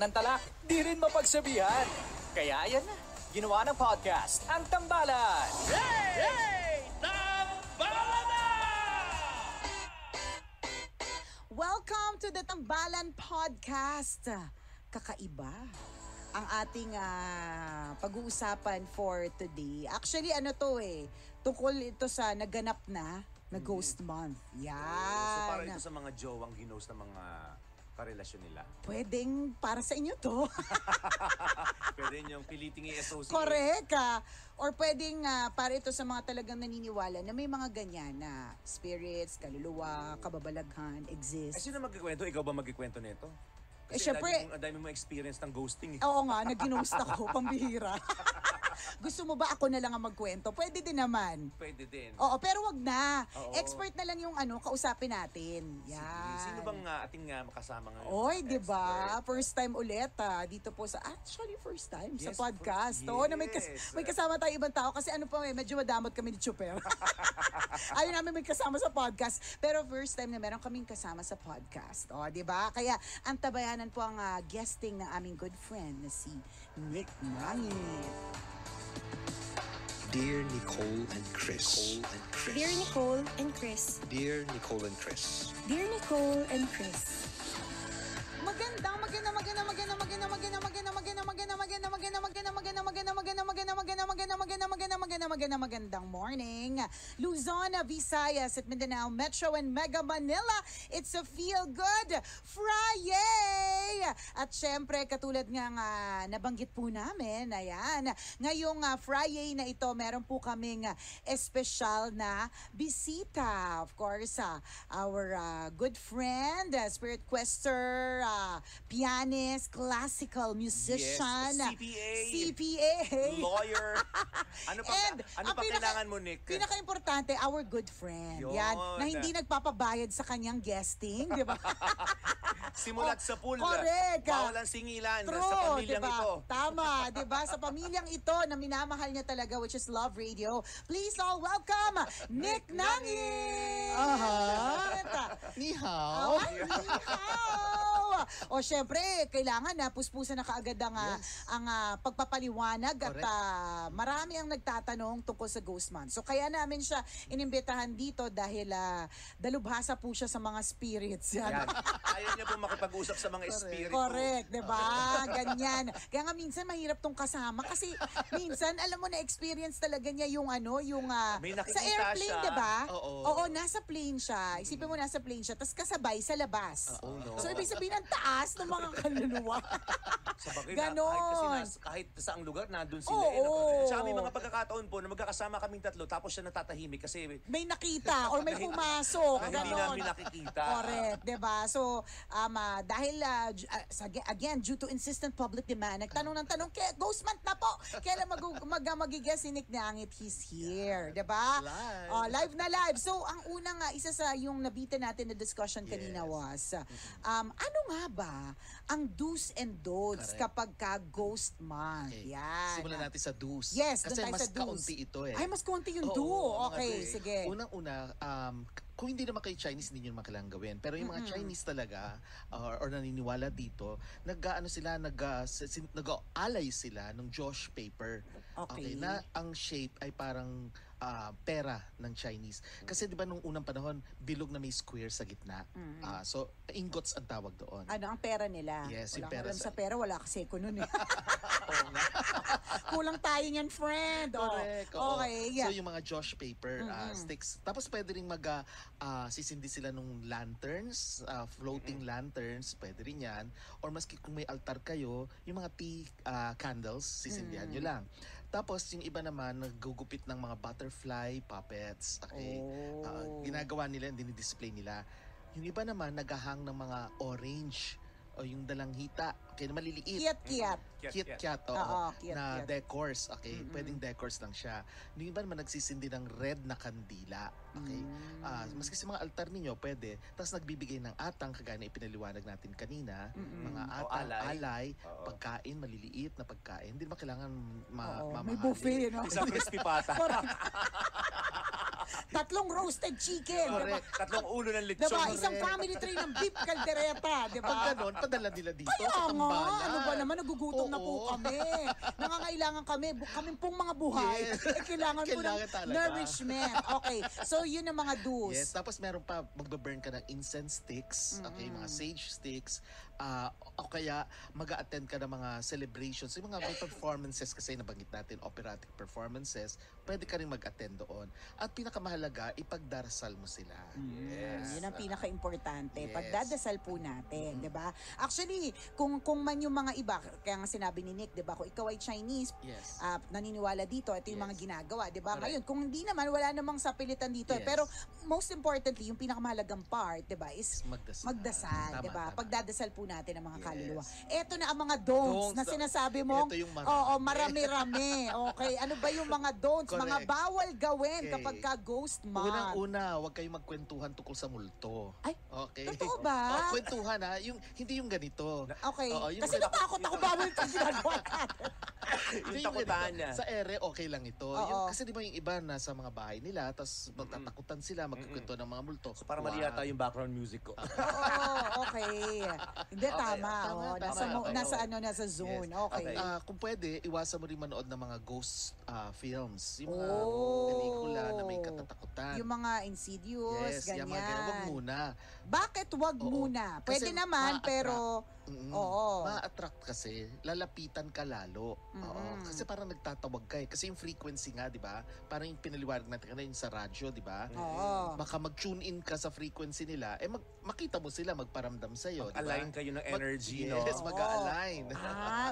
ng talak, di rin mapagsabihan. Kaya ayan na, ginawa ng podcast, ang Tambalan. Hey! Tambalan na! Welcome to the Tambalan Podcast. Kakaiba ang ating pag-uusapan for today. Actually, tungkol ito sa naganap na Ghost Month. Yan. So para ito sa mga jowang ginos na mga karelasyon nila. Pwedeng para sa inyo to. Pwede niyong piliting i-associate. Correct. Or pwedeng para ito sa mga talagang naniniwala na may mga ganyan na spirits, kaluluwa, kababalaghan, exist. Sino magkikwento? Ikaw ba magkikwento nito? Kasi syempre, ang dami mong experience ng ghosting. Oo nga, nag-ginost ako, pambihira. Gusto mo ba ako na lang ang magkwento? Pwede din naman. Pwede din. Oo, pero wag na. Oo. Expert na lang yung kausapin natin. Yan. Sino bang ating makasama ngayon? Oy, di ba? Expert. First time ulit dito po first time sa Yes, podcast. yes. Oo, na may kasama tayo ibang tao kasi medyo madamot kami ni Chuper. Ayaw namin may kasama sa podcast. Pero first time na meron kaming kasama sa podcast. O, di ba? Kaya ang tabayanan po ang guesting ng aming good friend na si Nick Nangit. Dear Nicole and Chris. Dear Nicole and Chris. Dear Nicole and Chris. Dear Nicole and Chris. Magandang morning. Luzon, Visayas at Mindanao, Metro and Mega Manila. It's a Feel Good Friday! At syempre, katulad nga nabanggit po namin, ayan, ngayong Friday na ito, meron po kaming espesyal na bisita. Of course, our good friend, spirit quester, pianist, classical musician, CPA, lawyer. Ano pa kailangan mo, Nick? Pinaka-importante, our good friend. Yun. Yan, na hindi nagpapabayad sa kanyang guesting, di ba? Simulat sa pool. Correct. Bawal ang singilan True, sa pamilyang diba? ito. Tama, di ba? Sa pamilyang ito na minamahal niya talaga, which is Love Radio. Please all welcome, Nick Nangit! Ni hao. Ni hao! O syempre, kailangan na puspusan na kaagad ang pagpapaliwanag at marami ang nagtatanong tungkol sa Ghost Month. So kaya namin siya inimbitahan dito dahil dalubhasa po siya sa mga spirits. Yan. Ayaw niya po makipag-usap sa mga espiritu. Correct, di ba? Ganyan. Kaya nga minsan mahirap tong kasama kasi minsan alam mo na experience talaga niya yung May nakikita sa airplane, siya. di ba? Oo. Nasa plane siya. Isipin mo nasa plane siya tapos kasabay sa labas. No. So ibig sabihin ang taas ng mga kaluluwa. Sa bagay Ganon. kahit saang lugar, nandun sila. Oo. Tsaka may mga pagkakataon po na magkakasama kaming tatlo tapos siya natatahimik kasi May nakita or may pumasok. na hindi Ganon. namin nakikita. Correct, 'di ba? So, dahil again due to insistent public demand, nagtanong ng tanong, Ghost Month na po. Kailan magigess si Nick Nangit? He's here, 'di ba? Live. Live na live. So, ang unang isa sa yung nabitin natin na discussion kanina was ano nga ba ang do's and don'ts kapag ka Ghost Month? Okay. Yan. Simulan natin sa do's. Yes, Kasi doon tayo mas sa do's. kaunti ito eh. Ay, mas kaunti yung Oo, do. mga Okay, do. sige. Unang-una, kung hindi naman kayo Chinese, hindi nyo naman kailangan gawin. Pero yung mga Chinese talaga, or naniniwala dito, nag-aalay sila ng Josh paper. Okay. Na ang shape ay parang pera ng Chinese. Kasi di ba nung unang panahon, bilog na may square sa gitna. So, ingots ang tawag doon. Ano ang pera nila? Yes, wala yung pera alam sa- sa pera, wala kasi ko nun eh. Oo nga. Kulang tayo niyan, friend. Correct. Oh. Oo. Okay, yeah. So yung mga Josh paper sticks. Tapos pwede rin sisindi sila nung lanterns, floating lanterns, pwede rin yan. Or maski kung may altar kayo, yung mga tea candles, sisindihan nyo lang. Tapos yung iba naman, naggugupit ng mga butterfly puppets. Okay? Ginagawa nila, dinidisplay nila. Yung iba naman, naghahang ng mga orange o yung dalanghita. Okay, na maliliit. Kiyat-kiyat. Kit-kat, Oo, na kit-kat. decors, okay? Pwedeng decors lang siya. Yung iba naman nagsisindi ng red na kandila, okay? Maski sa mga altar ninyo, pwede. Tapos nagbibigay ng atang, kagaya na ipinaliwanag natin kanina, mga atang, alay, pagkain, maliliit na pagkain. Hindi naman kailangan Oo, mamahalin. may buffet, no? Isang crispy pata. Tatlong roasted chicken. Diba? Correct. Tatlong ulo ng Diba? lechon. Isang family tray ng beef caldereta. Diba? Pag ganon, padala nila dito Kaya sa nga, tambalan. ano ba naman, nagugutom na po Oo. kami. Nangangailangan kami, kami pong mga buhay. Yes. Kailangan po ng Kailangan talaga. nourishment. Okay, so yun ang mga do's. Yes, tapos meron pa, magbe-burn ka ng incense sticks, okay, mga sage sticks, o kaya mag-a-attend ka ng mga celebrations, yung mga may performances kasi nabanggit natin, operatic performances, pwede ka rin mag-attend doon. At pinakamahalaga, ipagdarasal mo sila. Yes. Yun ang pinaka-importante. Yes. Pagdadasal po natin, 'di ba? Actually, kung man yung mga iba, kaya nga sinabi ni Nick, 'di ba, kung ikaw ay Chinese, Yes. naniniwala dito, ito yung mga Yes. ginagawa, 'di ba? Correct. Ngayon, kung hindi naman, wala namang sapilitan dito. Yes. Pero most importantly, yung pinakamahalagang part, 'di ba, is magdasal, Tama, 'di ba? tama. Pagdadasal po natin ang mga Yes. kaluluwa. Eto na ang mga don'ts Don'ts. na sinasabi mo. Ito yung marami. Oo, marami-rami. Okay, ano ba yung mga don'ts, mga Correct. bawal gawin Okay. kapag ka ghost month? Unang-una, huwag kayong magkwentuhan tungkol sa multo. Ay, Okay. totoo ba? Kwentuhan ha, hindi yung ganito. Okay. Oo, yung Kasi natakot ako bawal ito ginagawa natin. Hindi Yung takutan ganito. niya. Sa ere, okay lang ito. Oo. Kasi di ba yung iba nasa mga bahay nila, tapos magtatakutan sila, magkukwento ng mga multo. So para mali yata yung background music ko. Oo, okay. Hindi, tama. tama, Oo, tama, nasa zone. Okay. Kung pwede, iwasan mo rin manood ng mga ghost films. Yung mga Oh. pelikula na may katatakutan. Yung mga Insidious, yes, yung mga ganyan. Huwag ganyan. muna. Bakit wag Oo. muna? Pwede Kasi naman, ma-attract. pero... Oo. Ma-attract kasi, lalapitan ka lalo. Oo. Kasi parang nagtatawag ka eh. Kasi yung frequency nga, di ba? Parang yung pinaliwanag natin kanina yung sa radyo, di ba? Oo. Baka mag-tune in ka sa frequency nila, makita mo sila, magparamdam sa'yo, di ba? Align kayo ng energy, no? Yes, mag-a-align.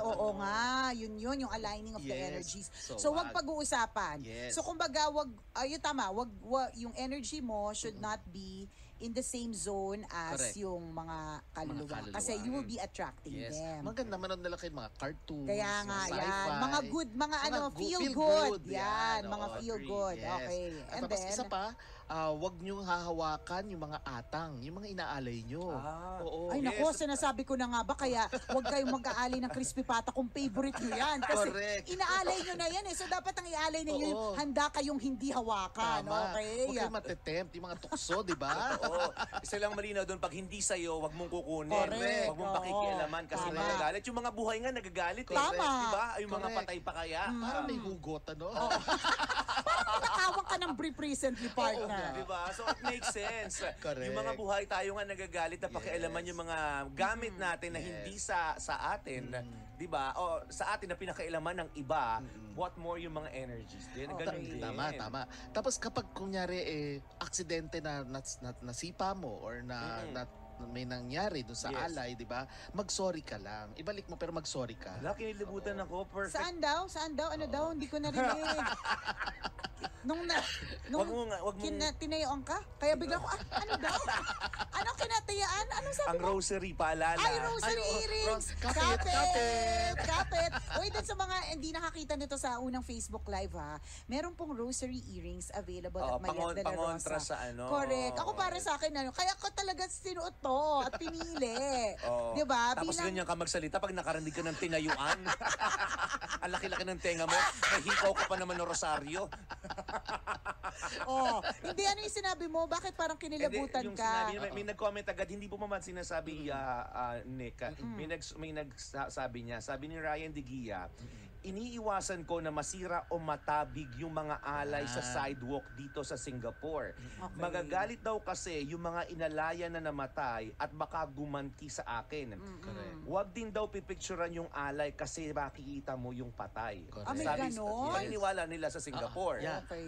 Oo nga. Yun, yung aligning of the Yes. energies. So, So, wag wag. pag-uusapan. Yes. So, kumbaga, yun tama, yung energy mo should not be in the same zone as Correct. yung mga kaluluwa. kaluluwa. Kasi you will be attracting Yes. them. Maganda manood nila kayo mga cartoons, Kaya nga, mga yan. sci-fi. Mga good, mga ano, feel feel good. good. Yan, Yan, mga oo, feel agree. good. Yes. Okay. At And tapos then, isa pa, wag niyong hahawakan yung mga atang, yung mga inaalay niyo. Ah. Oo. ay nako, sinasabi ko na nga ba, kaya huwag kayong mag-aalay ng crispy pata kung favorite nyo yan. Kasi Correct. inaalay nyo na yan eh. So dapat ang iaalay ninyo yung Oo. handa kayong hindi hawakan. Tama. Okay. Huwag kayong matetempt, yung mga tukso, di ba? Oo. Isa lang malinaw doon, pag hindi sa'yo, wag mong kukunin. Correct. Wag mong pakikialaman kasi Tama. magagalit. Yung mga buhay nga nagagalit eh. Tama. Diba? Yung mga Correct. patay pa kaya. Parang may hugot, ano? Nakawang ka ng brief recently, partner. Diba? So it makes sense. Correct. Yung mga buhay tayo nga nagagalit na pakialaman yung mga gamit natin na hindi sa atin. Diba? O sa atin na pinakailaman ng iba, what more yung mga energies din. Ganun din. Tama. Tapos kapag kunyari aksidente na nasipa mo or may nangyari doon sa Yes. alay, di ba? Mag-sorry ka lang. Ibalik mo pero mag-sorry ka. Wala, kinilibutan ako. Perfect. Saan daw? Ano daw? Hindi ko narinig. Nung Wag mong tinayuan ka? Kaya bigla ko, ano daw? Ano kinatayaan? Anong sabi ang mo? rosary paalala. Ay, rosary Ay, oo. earrings! Kapit! Uy, dun sa mga hindi nakakita nito sa unang Facebook Live ha, meron pong rosary earrings available Oo, at Mayet de la pangontra Rosa. sa ano. Correct. Ako para sa akin, kaya ko talaga sinuot to at pinili. Oo. Diba? Tapos ganyan ka magsalita pag nakarinig ka ng tinayuan. Ang laki-laki ng tenga mo. Nahikaw ka pa naman ng rosaryo. Hindi ano yung sinabi mo? Bakit parang kinilabutan Yung ka? sinabi, may nag-comment agad, hindi po naman sinasabi Nick. May nagsabi niya, sabi ni Ryan De Gia, iniiwasan ko na masira o matabig yung mga alay sa sidewalk dito sa Singapore. Okay. Magagalit daw kasi yung mga inalaya na namatay at baka gumanti sa akin. Correct. Huwag din daw pipicturan yung alay kasi makikita mo yung patay. Correct. May Sabi, ganon? paniniwala nila sa Singapore. Yeah. Okay.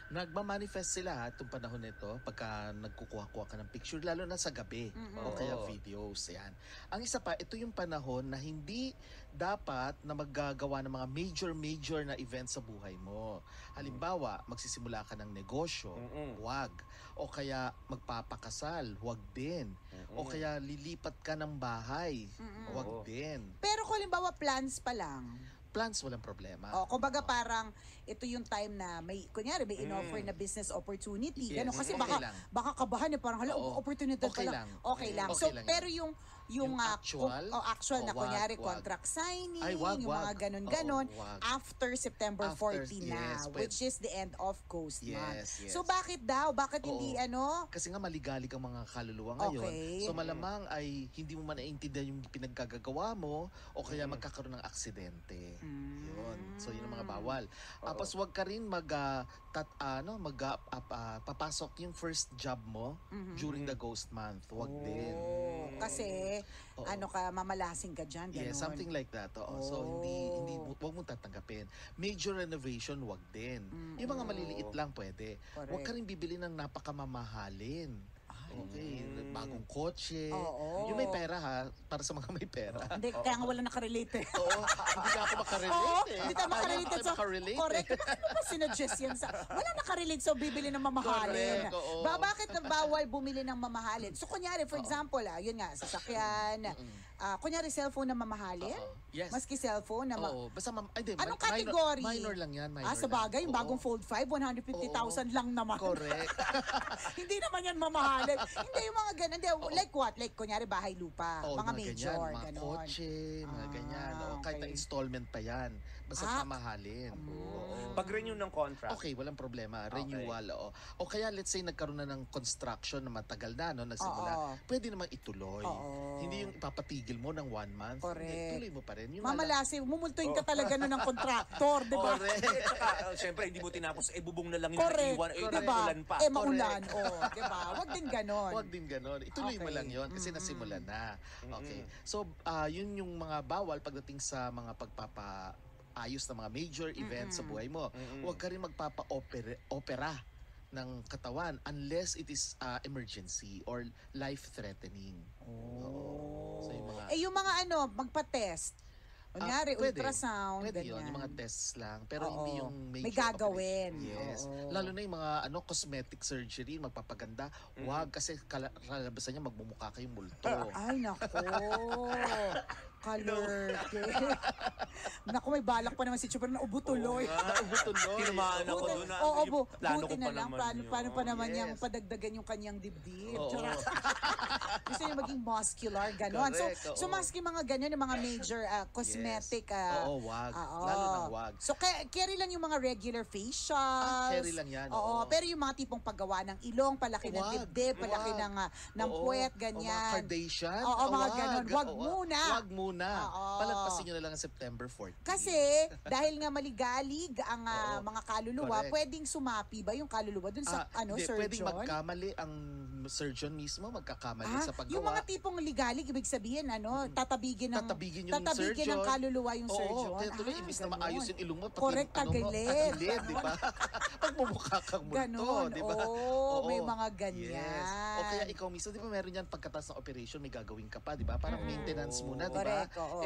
Nagmamanifest sila itong panahon nito pagka nagkukuha-kuha ka ng picture, lalo na sa gabi o kaya videos. Yan. Ang isa pa, ito yung panahon na hindi dapat na maggagawa ng mga major na events sa buhay mo. Halimbawa, magsisimula ka ng negosyo, huwag. O kaya magpapakasal, huwag din. O kaya lilipat ka ng bahay, huwag din. Pero kung halimbawa plans pa lang, Plans, walang problema. kumbaga parang ito yung time na kunyari may in-offer na business opportunity. Yes, Ganun. Kasi okay lang. baka kabahan parang hala, Oo. opportunity Okay pa lang. lang. Okay lang. Okay So, lang yan. pero yung yung actual? actual na Oh, wag, kunyari wag. contract signing, Ay, wag, yung mga wag. ganon-ganon, Oo, wag. after September After, 14 na, yes, which is the end of Ghost Yes, Month. yes. So bakit daw? Bakit hindi Oo. Kasi nga maligalig ang mga kaluluwa ngayon. Okay. So malamang ay hindi mo man naiintindihan yung pinaggagawa mo o kaya magkakaroon ng aksidente. Yun. So yun ang mga bawal. Tapos wag ka rin papasok yung first job mo during the ghost month. Wag din. Oh, kasi Oo. mamalasing ka dyan, ganon. Yeah, something like that. Oo. So hindi wag mo tatanggapin. Major renovation wag din. Yung mga maliliit lang pwede. Correct. Wag ka rin bibili ng napakamamahalin. Okay, bagong kotse. Oo. Yung may pera ha, para sa mga may pera. Hindi, kaya nga wala nakarelate eh. Oo, hindi na ako makarelate Oo, eh. hindi tayo makarelate. Ayaw So, makarelate eh. correct. Ano ba sinuggest yan sa... Wala nakarelate, so bibili ng mamahalin. Correct, oo. Bakit na bawal bumili ng mamahalin? So, kunyari, for example, yun nga, sasakyan, kunyari, cellphone na mamahalin? Yes. Maski cellphone na... Oo, basta Anong category? Minor lang yan, minor sa bagay, yung lang. bagong Fold 5, 150,000 lang naman. Correct. Hindi naman yan mamahalin. Hindi, yung mga ganun. Hindi, like what? Like, kunyari, bahay lupa. Oo, mga ganyan, major, mga ganon. kotse, mga ganyan. O, kahit na okay. installment pa yan. Basta Ah. mamahalin. Oo. Pag-renew ng contract. Okay, walang problema. Renewal, oo. O kaya let's say nagkaroon na ng construction na matagal na, no, nagsimula. Oo. Pwede namang ituloy. Oo. Hindi yung ipapatigil mo ng 1 month. Correct. Hindi, tuloy mo pa rin. Yung Mamalasi, mumultuin ka talaga nun ng kontraktor, di ba? Correct. Siyempre, hindi mo tinapos, bubong na lang yung Correct, naiwan, di ba? ulan pa. Maulan, di ba? Wag din ganon. Huwag din ganon. Ituloy mo Okay. lang yon kasi nasimulan na. Okay. So, yun yung mga bawal pagdating sa mga pagpapaayos ng mga major events sa buhay mo. Huwag ka rin magpapa-opera ng katawan unless it is emergency or life-threatening. Oo. So, yung mga... Yung mga magpa-test. Kunyari, pwede. ultrasound, Pwede ganyan. yun, yung mga tests lang. Pero Oo. hindi yung major May gagawin. operation. Yes. Oo. Lalo na yung mga cosmetic surgery, magpapaganda. Wag kasi kalabasan niya magmumukha kayong multo. Ay, nako. Kalerte. Naku, may balak pa naman si Chuper na ubo tuloy. Ubutuloy. Tinamaan ako doon. Oo, Plano buti ko na pa lang. naman Paano pa naman Yes. niyang padagdagan yung kanyang dibdib. Oo. Charot. Gusto niya maging muscular, gano'n. Correct, So oo. maski mga ganyan, yung mga major cosmetic. Oo, wag. Lalo na wag. So carry lang yung mga regular facials. Carry lang yan, Oo, oo. pero yung mga tipong paggawa ng ilong, palaki ng Wag, dibdib, palaki wag. ng Oo. puwet, O mga ganyan. Kardashian. Oo, mga wag. ganon. Wag Oo, muna. Wag muna. Oo. Palagpasin nyo na lang ang September 14. Kasi dahil nga maligalig ang mga kaluluwa, Correct. pwedeng sumapi ba yung kaluluwa dun sa Hindi, surgeon? pwedeng magkamali ang surgeon mismo, magkakamali sa paggawa. yung mga tipong ligalig, ibig sabihin, tatabigin Tatabigin yung surgeon. ng kaluluwa yung surgeon. Oo, kaya tuloy, imbis na ganon. maayos yung ilong mo, pati Correct, yung ano mo, tagilid. tagilid, di ba? Pagmumukha kang multo, Ganon, di ba? oo, may mga ganyan. Yes. O kaya ikaw mismo, di ba meron yan pagkatas ng operation, may gagawin ka pa, di ba? Parang maintenance muna, di ba? Correct, oo.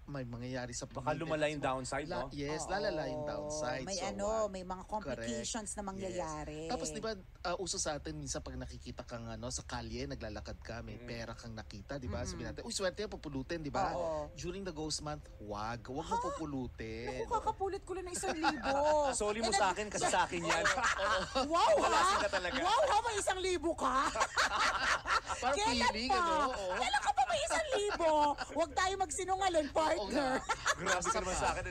May mangyayari sa Baka lumala yung downside, no? Yes, Oo, lalala yung downside. May So, may mga complications na mangyayari. Yes. Tapos di ba uso sa atin minsan pag nakikita kang sa kalye, naglalakad ka, may pera kang nakita, di ba? Sabihin natin, uy, swerte yan, pupulutin, di ba? Oo. During the ghost month, wag mo pupulutin. Naku, kakapulit ko lang ng 1,000. Soli mo sa akin kasi sa akin yan. Wow, Malasing ha? ka talaga. Wow, ha? May 1,000 ka? Parang Kailan feeling, pa? Oo. Kailan ka pa may 1,000? Huwag tayo magsinungaling, partner. Grabe ka naman sa akin.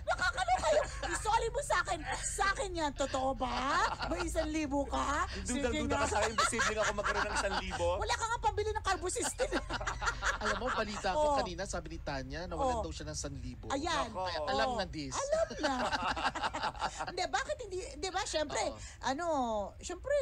Nakakano kayo? Isoli mo sa akin. Sa akin yan, totoo ba? May 1,000 ka? Sige Dudal-duda nga. ka sa akin, posible ako magkaroon ng 1,000. Wala ka nga pambili ng carbocysteine. Alam mo, balita ko Oo. kanina, sabi ni Tanya, nawalan Oo. daw siya ng 1,000. Ayan. Nako. Kaya Oo. alam na this. Alam na. Hindi, bakit hindi, di ba, syempre, syempre,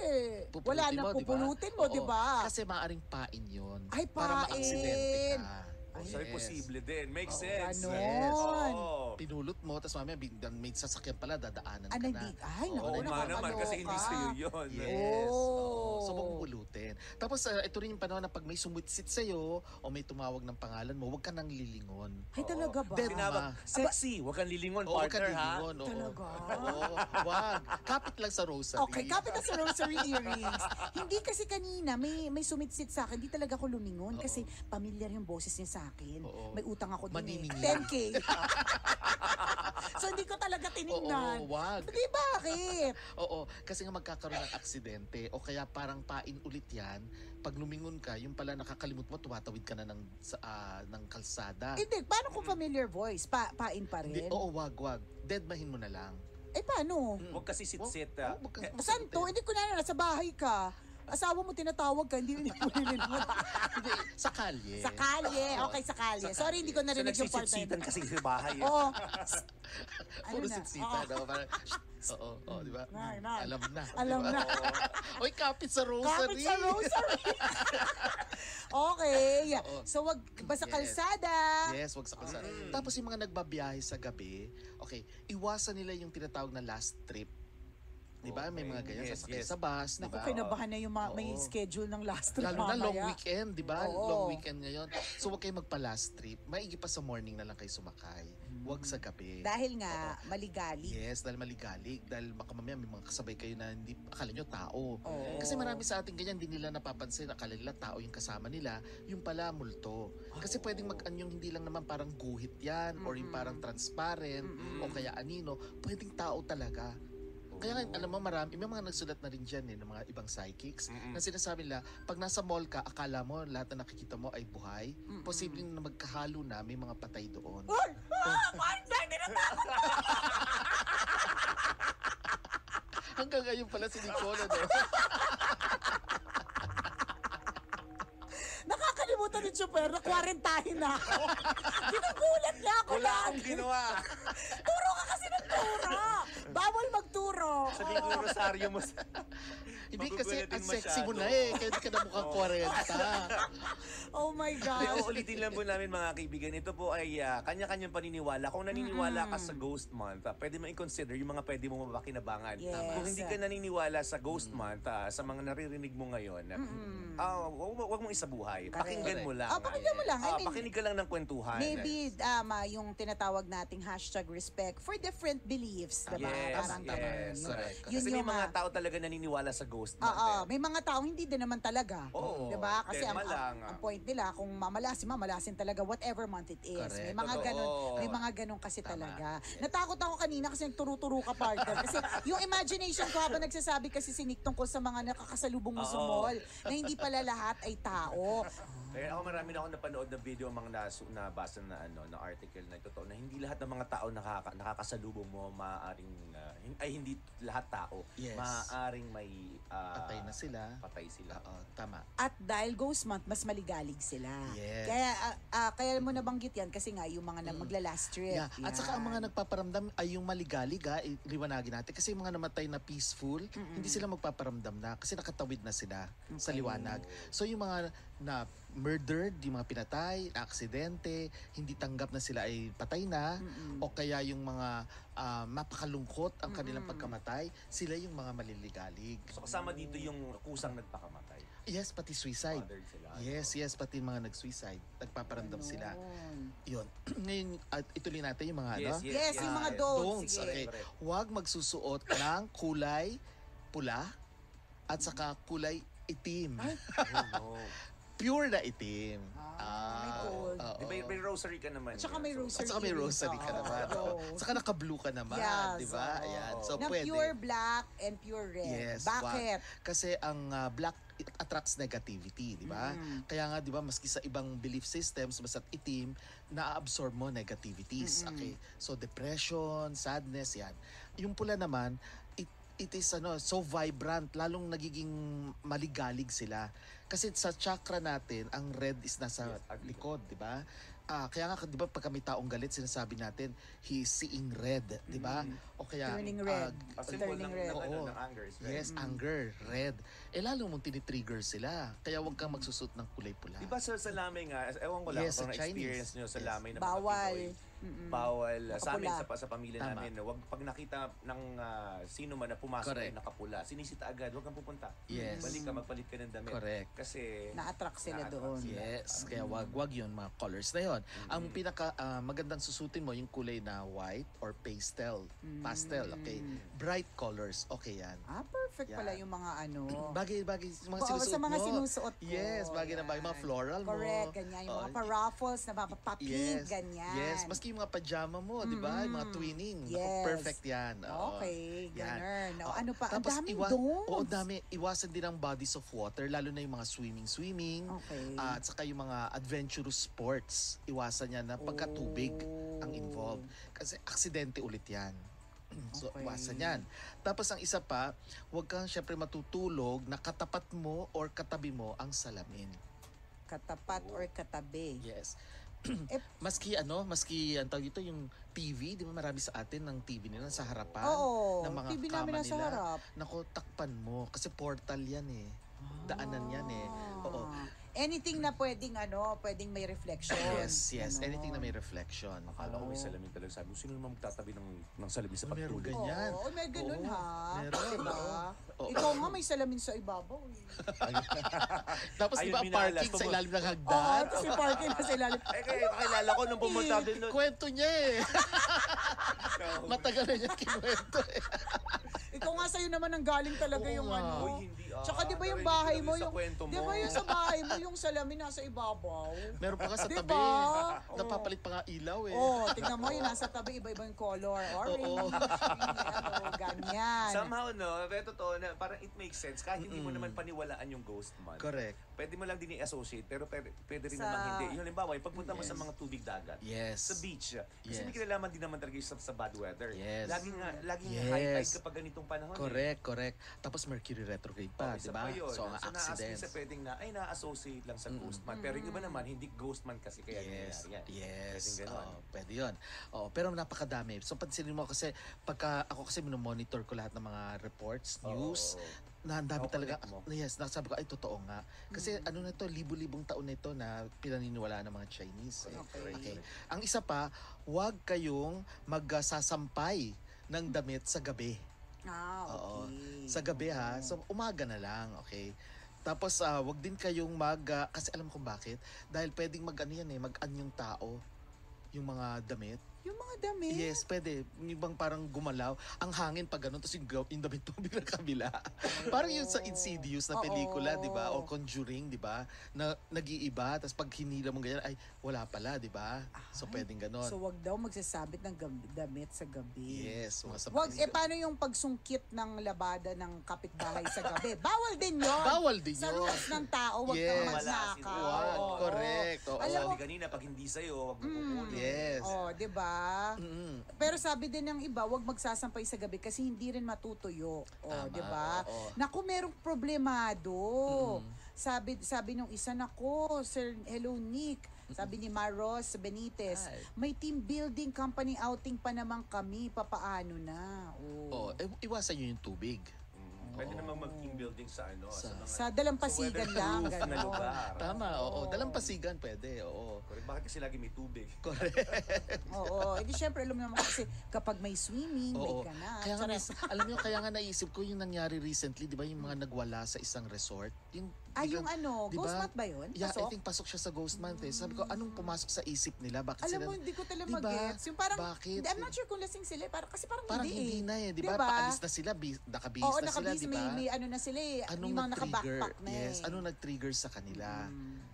wala Pupulutin na mo, di ba? pupulutin mo, Oo. di ba? Kasi maaring pain yun. Ay, Para pain. maaksidente ka. So, Yes. posible din. Makes Oo, sense. ganon. Yes. Oo. Pinulot mo, tapos mamaya may sasakyan pala, dadaanan ka Ay, na. ay, naku, Oo nga naman, kasi hindi sa'yo yun. Yes. Oh. Oo. So, huwag pulutin. Tapos, ito rin yung panahon na pag may sumwitsit sa'yo o may tumawag ng pangalan mo, huwag ka nang lilingon. Ay, talaga ba? Then, Tinawag, sexy. Huwag kang lilingon, Oo, huwag ka partner, ha? lilingon. Oo. Talaga? Oo. Wag. Kapit lang sa rosary. Okay, kapit na sa rosary earrings. Hindi kasi kanina, may sumitsit sa akin, hindi talaga ako lumingon kasi pamilyar yung boses niya sa akin. Oo. May utang ako din Maniningil. 10K. So hindi ko talaga tinignan. Oo, wag. Di bakit? Oo, kasi nga magkakaroon ng aksidente o kaya parang pain ulit yan. Pag lumingon ka, yung pala nakakalimut mo, tumatawid ka na ng kalsada. Hindi, paano kung familiar voice? Pain pa rin? Hindi, oo, wag. Deadmahin mo na lang. Eh paano? Huwag kasi sit-sit. Wag ka- Santo, hindi ko na nasa bahay ka. Asawa mo tinatawag ka, hindi mo nililimot. Hindi, sa kalye. Sa kalye. Okay, sa kalye. Sorry, hindi ko So narinig yung part na yun. nagsisitsitan kasi sa bahay. Oo. Puro na? sitsita, Oo. no? Parang, oo, di ba? Nay. Alam na. Alam di ba? na. Oo. Oy, kapit sa rosary. Kapit sa rosary. Okay. Oo. So, wag basta Yes. kalsada. Yes, wag sa kalsada. Tapos yung mga nagbabiyahe sa gabi, okay, iwasan nila yung tinatawag na last trip. Di ba? May mga ganyan, Yes, sasakay yes. sa bus, di Naku, ba? kinabahan na yung may Oo. schedule ng last trip Lalo na long mamaya. weekend, di ba? Oo. Long weekend ngayon. So wag kayo magpa-last trip. Maigi pa sa morning na lang kayo sumakay. Wag sa gabi. Dahil nga, maligali. Yes, dahil maligalig. Dahil baka mamaya may mga kasabay kayo na hindi akala nyo tao. Oo. Kasi marami sa atin ganyan, hindi nila napapansin. Akala nila tao yung kasama nila. Yung pala multo. Kasi pwedeng yung hindi lang naman parang guhit yan or yung parang transparent o kaya anino. Pwedeng tao talaga. Kaya alam mo marami, may mga nagsulat na rin dyan ng mga ibang psychics na sinasabi nila, pag nasa mall ka, akala mo lahat na nakikita mo ay buhay. Posibleng na magkahalo na, may mga patay doon. Uy! Partner, tinatakot! Hanggang ngayon pala si Nicole, no? Nakakalimutan ni Chuper na kwarentahin na ako. Ginugulat niya ako Wala lagi. akong ginawa. Turo ka kasi ng turo. Bawal magturo. Sabi ko, Rosario mo sa... Hindi kasi Magugulatin ang sexy mo masyado. na eh, kaya hindi ka na mukhang 40. Oh my Hindi, gosh. uulitin lang po namin mga kaibigan. Ito po ay kanya-kanyang paniniwala. Kung naniniwala ka sa Ghost Month, pwede mo i-consider yung mga pwede mo mapakinabangan. Yes. Kung hindi ka naniniwala sa Ghost Month, sa mga naririnig mo ngayon, wag mong isabuhay. Correct. Pakinggan mo lang. Pakinggan mo lang. I mean, pakinig ka lang ng kwentuhan. maybe yung tinatawag nating #respect for different beliefs, diba? Yes, Parang yes. ganun. Correct. Yun Kasi may yung, mga tao talaga naniniwala sa Ghost Month. Oo, may mga tao hindi din naman talaga. Oo, 'Di ba? Kasi tema lang. ang point nila kung mamalasin talaga whatever month it is. Correct. May mga Totoo. ganun, may mga ganun kasi talaga. Natakot ako kanina kasi nagturo-turo ka partner kasi yung imagination ko habang nagsasabi kasi si Nick tungkol sa mga nakakasalubong mo sa Oo. mall na hindi pala lahat ay tao. Kaya ako marami na ako napanood na video, mga nabasa na na article na totoo na hindi lahat ng mga tao nakakasalubong mo maaaring hindi lahat tao. Yes. Maaaring may Patay na sila. Patay sila. Oo, tama. At dahil Ghost Month, mas maligalig sila. Yes. Kaya mo nabanggit yan kasi nga yung mga magla-last trip. Yeah. At saka ang mga nagpaparamdam ay yung maligalig, liwanagin natin. Kasi yung mga namatay na peaceful, hindi sila magpaparamdam na kasi nakatawid na sila sa liwanag. So yung mga na murdered, yung mga pinatay, aksidente, hindi tanggap na sila ay patay na, o kaya yung mga mapakalungkot ang kanilang pagkamatay, sila yung mga maliligalig. So kasama dito yung kusang nagpakamatay. Yes, pati suicide. Bothered sila. Yes, pati mga nag-suicide. Nagpaparamdam sila. Yun. Ngayon, ituloy natin yung mga Yes, yung mga don'ts. Sige. Okay. Huwag magsusuot ng kulay pula at saka kulay itim. Oh, no. Pure na itim. may gold. Oo. May rosary ka naman. At saka may So, rosary. At saka may rosary ka Oo. naman. Oo. Saka naka-blue ka naman, Yes, di ba? oo. Ayan. So, Na pwede. pure black and pure red. Yes. Bakit? wag. Kasi ang black it attracts negativity, di ba? Kaya nga, di ba, maski sa ibang belief systems, basta't itim, na-absorb mo negativities. Okay? So, depression, sadness, yan. Yung pula naman, it is so vibrant, lalong nagiging maligalig sila. Kasi sa chakra natin, ang red is nasa likod, di ba? Kaya nga, di ba, pagka may taong galit, sinasabi natin, he is seeing red, di ba? O kaya, Turning red. symbol Turning ng, red. ng, Oo. ng anger is red. yes, anger, red. Lalo mong tinitrigger sila. Kaya huwag kang magsusot ng kulay pula. Di ba sa lamay nga, ewan ko lang Yes, kung sa Chinese. na-experience nyo sa Yes. lamay ng Bawal. mga Pinoy. Bawal. Sa amin, Nakapula. sa pamilya Tama. namin, wag pag nakita ng sino man na pumasok Correct. ay nakapula, sinisita agad, wag kang pupunta. Yes. Balik ka, magpalit ka ng damit. Correct. Kasi Na-attract sila na-attract doon. sila. Yes, kaya wag yun, mga colors na yon. ganon. Ang pinaka magandang susutin mo yung kulay na white or pastel. Pastel, okay. Bright colors, okay yan. Perfect pala Yan. yung mga ano. Bagay yung mga Oo, sinusuot sa mga mo. sinusuot ko. Yes, bagay na bagay. Mga Yan. floral mo. Correct, ganyan. Yung mga pa-ruffles na pa-pink, ganyan. Yes, maski yung mga pajama mo, di ba? Yung mga twinning. Naku, Yes. perfect yan. Oo. Okay, Yan. ganun. O, Oo. ano pa? Ang Tapos daming iwa- domes. Oo, dami. Iwasan din ang bodies of water, lalo na yung mga swimming. Okay. At saka yung mga adventurous sports. Iwasan yan na pagkatubig ang involved. Kasi aksidente ulit yan. So, Okay. iwasan yan. Tapos ang isa pa, huwag kang syempre matutulog na katapat mo or katabi mo ang salamin. Katapat or katabi. Yes. Eh, Maski ang tawag dito, yung TV, di ba marami sa atin ng TV nila sa harapan Oo, ng mga TV kama namin nasa nila. harap. Nako, takpan mo kasi portal yan eh. Daanan yan eh. Oo. Anything na pwedeng pwedeng may reflection. Yes. Ganon. Anything na may reflection. Akala ko may salamin talaga. Sabi ko, sino naman magtatabi ng salamin sa Oh, meron pagtulog? ganyan. Oo, may ganun Oo, ha. meron. Diba? Oo. Ikaw nga may salamin sa ibabaw. Eh. Tapos di Ayun, ba minalas parking ko sa mo. ilalim ng Oo, hagdan? kasi parking na sa ilalim. Eh, kaya kakilala ko nung pumunta ako doon. Kwento niya eh. Matagal na niya kinuwento eh. Ikaw nga sa'yo naman ang galing talaga Oo yung nga. ano. Uy, hindi. Tsaka di ba yung narinig bahay ko mo, lang yung, sa kwento mo. di ba yung sa bahay mo, yung salamin nasa ibabaw? Meron pa nga sa Diba? tabi. Oo. Napapalit pa nga ilaw eh. Oh, tingnan mo yung nasa tabi, iba-iba yung color. Orange, Oo. yellow, ganyan. Somehow, no, pero totoo na, parang it makes sense. Kahit hindi mo naman paniwalaan yung ghost month. Correct. Pwede mo lang din i-associate, pero pwede rin Sa- namang hindi. Yung halimbawa, yung pagpunta mo Yes. sa mga tubig dagat, Yes. sa beach, kasi Yes. may kinalaman din naman talaga yung sa bad weather. Yes. Laging Yes. high tide kapag ganitong panahon. Correct. Tapos Mercury retrograde pa, Isa di ba? pa yun. So, ang accidents. Minsan pwedeng na-associate lang sa ghost month. Pero yung iba naman, hindi ghost month kasi kaya Yes. nangyayari yan. Yes. Pwedeng ganon. Oo, pwede yun. Oo, pero napakadami. So, pansinin mo kasi, ako kasi minomonitor ko lahat ng mga reports, news, na ang dami talaga. Nakukonek mo. Yes, nasabi ko, ay, totoo nga. Kasi ano na to, libu-libong taon na ito na pinaniniwalaan ng mga Chinese. Okay. Ang isa pa, huwag kayong magsasampay ng damit sa gabi. Oo. Okay. Sa gabi ha. So umaga na lang, okay? Tapos wag din kayong kasi alam ko bakit, dahil pwedeng mag-an yung tao yung mga damit. Yung mga damit. Yes, pwede. Yung ibang parang gumalaw. Ang hangin pag ganun, tapos yung damit tubig na kabila. Parang yung sa Insidious na pelikula, Oo. di ba? O Conjuring, di ba? Na nag-iiba, tapos pag hinila mo ganyan, ay, wala pala, di ba? So, pwedeng ganun. So, wag daw magsasabit ng damit sa gabi. Yes, mga sa Wag, paano yung pagsungkit ng labada ng kapitbahay sa gabi? Bawal din yun. Bawal din Sa yun. rules ng tao, wag Yes. kang Wala, magnakaw. Wag, Oo. correct. Oo. Alam mo, Sabi kanina, pag hindi sa'yo, wag mo kukunin. Yes. oh, 'di ba? Pero sabi din ng iba, wag magsasampay sa gabi kasi hindi rin matutuyo. Oh, Tama, 'di ba? oo. Naku, merong problemado. Sabi nung isa, nako, Sir, hello Nick. Sabi ni Maros Benitez, Hi. may team building company outing pa naman kami, papaano na? Oh, iwasan nyo yung tubig. Pwede namang mag-team building sa mga Sa dalampasigan lang, weatherproof na gano'n. lugar. Tama, oo. Dalampasigan pwede, oo. Correct. Bakit kasi lagi may tubig? Oo, edi syempre alam naman kasi kapag may swimming, may Oo. ganap. Kaya nga, Charas. alam niyo, kaya nga naisip ko yung nangyari recently, di ba, yung mga nagwala sa isang resort. Yung, Yung ano, di ghost ba? month ba yun? Yeah, I Pasok? think pasok siya sa ghost month eh. Sabi ko, anong pumasok sa isip nila? Bakit Alam sila... mo, hindi ko talaga Di ba? mag-gets. Yung parang, Bakit? I'm not sure kung lasing sila. Kasi parang Hindi eh. na eh, di ba? Diba? Paalis na sila, nakabihis Oo, na sila, nakabis, di ba? may ano na sila eh. Anong Yung mga nag-trigger? naka-backpack na Yes, eh. anong nag-trigger sa kanila?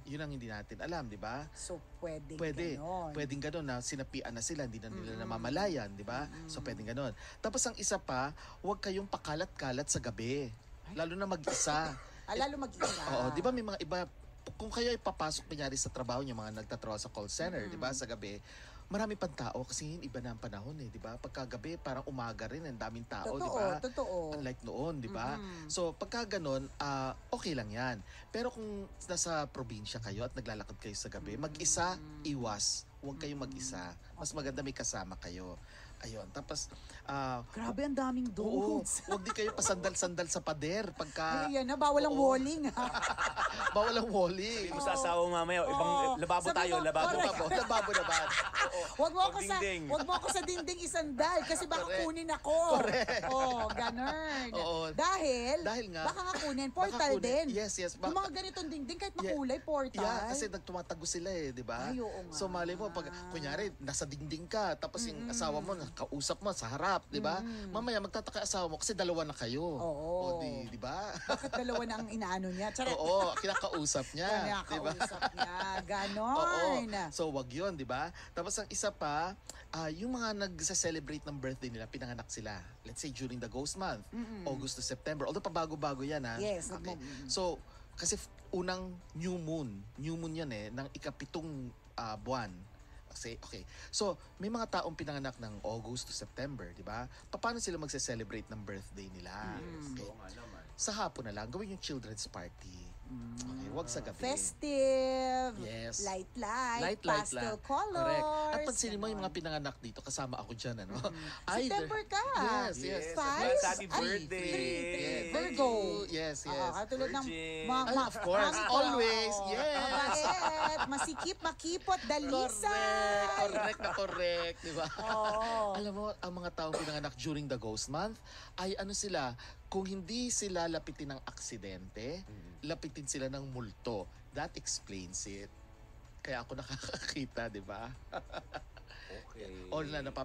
Yun ang hindi natin alam, di ba? So, pwede ganon. Pwedeng gano'n na sinapian na sila, hindi na nila namamalayan, di ba? So, pwedeng gano'n. Tapos ang isa pa, huwag kayong pakalat-kalat sa gabi. Lalo na mag-isa. Lalo mag-isa. Oo, di ba may mga iba, kung kayo ay papasok kunyari sa trabaho niyo, mga nagtatrabaho sa call center, di ba, sa gabi, marami pang tao kasi iba na ang panahon eh, di ba? Pagkagabi, parang umaga rin, ang daming tao, di ba? Totoo. Unlike noon, di ba? So, pagka ganun, okay lang yan. Pero kung nasa probinsya kayo at naglalakad kayo sa gabi, mag-isa, iwas. Huwag kayong mag-isa. Mas maganda may kasama kayo. Ayun. Tapos, Grabe, ang daming oo, dudes. huwag di kayo pasandal-sandal sa pader pagka Ay, yan na, bawal ang Oo. walling. bawal ang walling. Hindi mo sa asawa mamaya, ibang Oo. lababo Sabi tayo, mo, lababo. correct. Lababo naman. Wag mo ako sa dingding. wag mo ako sa dingding isandal kasi baka Correct. kunin ako. Oh, ganun. Oo. Dahil Nga. baka nga kunin Baka portal kunin. din. Yes. Yung mga ganitong dingding kahit makulay portal. Yeah, kasi nagtumatago sila di ba? Ay, oo nga. So mali mo pag kunyari nasa dingding ka tapos yung asawa mo kausap mo sa harap, di ba? Mamaya magtataka asawa mo kasi dalawa na kayo. Oo. O di ba? Bakit dalawa na ang inaano niya? Charot. Oo, kinakausap niya, di ba? Kausap niya. Oo. Ganon. So wag 'yon, di ba? Tapos ang isa pa, yung mga nagse-celebrate ng birthday nila, pinanganak sila. Let's say during the ghost month, August to September. Although pabago-bago 'yan Yes, Okay. So kasi unang new moon yan ng ikapitong buwan. Kasi, okay. So, may mga taong pinanganak ng August to September, di ba? Paano sila magse-celebrate ng birthday nila? Okay. Oo nga naman. Sa hapon na lang, gawin yung children's party. Okay, wag sa gabi. Festive. Yes. Light, Light pastel lang. colors. Correct. At pansinin mo yung ganon. mga pinanganak dito, kasama ako dyan, ano? September ka. Yes, yes. Five? Advance happy Ay, birthday. three. Thank Virgo. you. Yes, yes. Katulad ng Virgin. Ay, of course. mami ko. Always. Oo. Yes. Mabait. Masikip, makipot, dalisay. Correct na correct, di ba? Oo. Alam mo, ang mga taong pinanganak during the ghost month, ay ano sila, kung hindi sila lapitin ng aksidente, lapitin sila ng multo. That explains it. Kaya ako nakakakita, di ba? Okay. O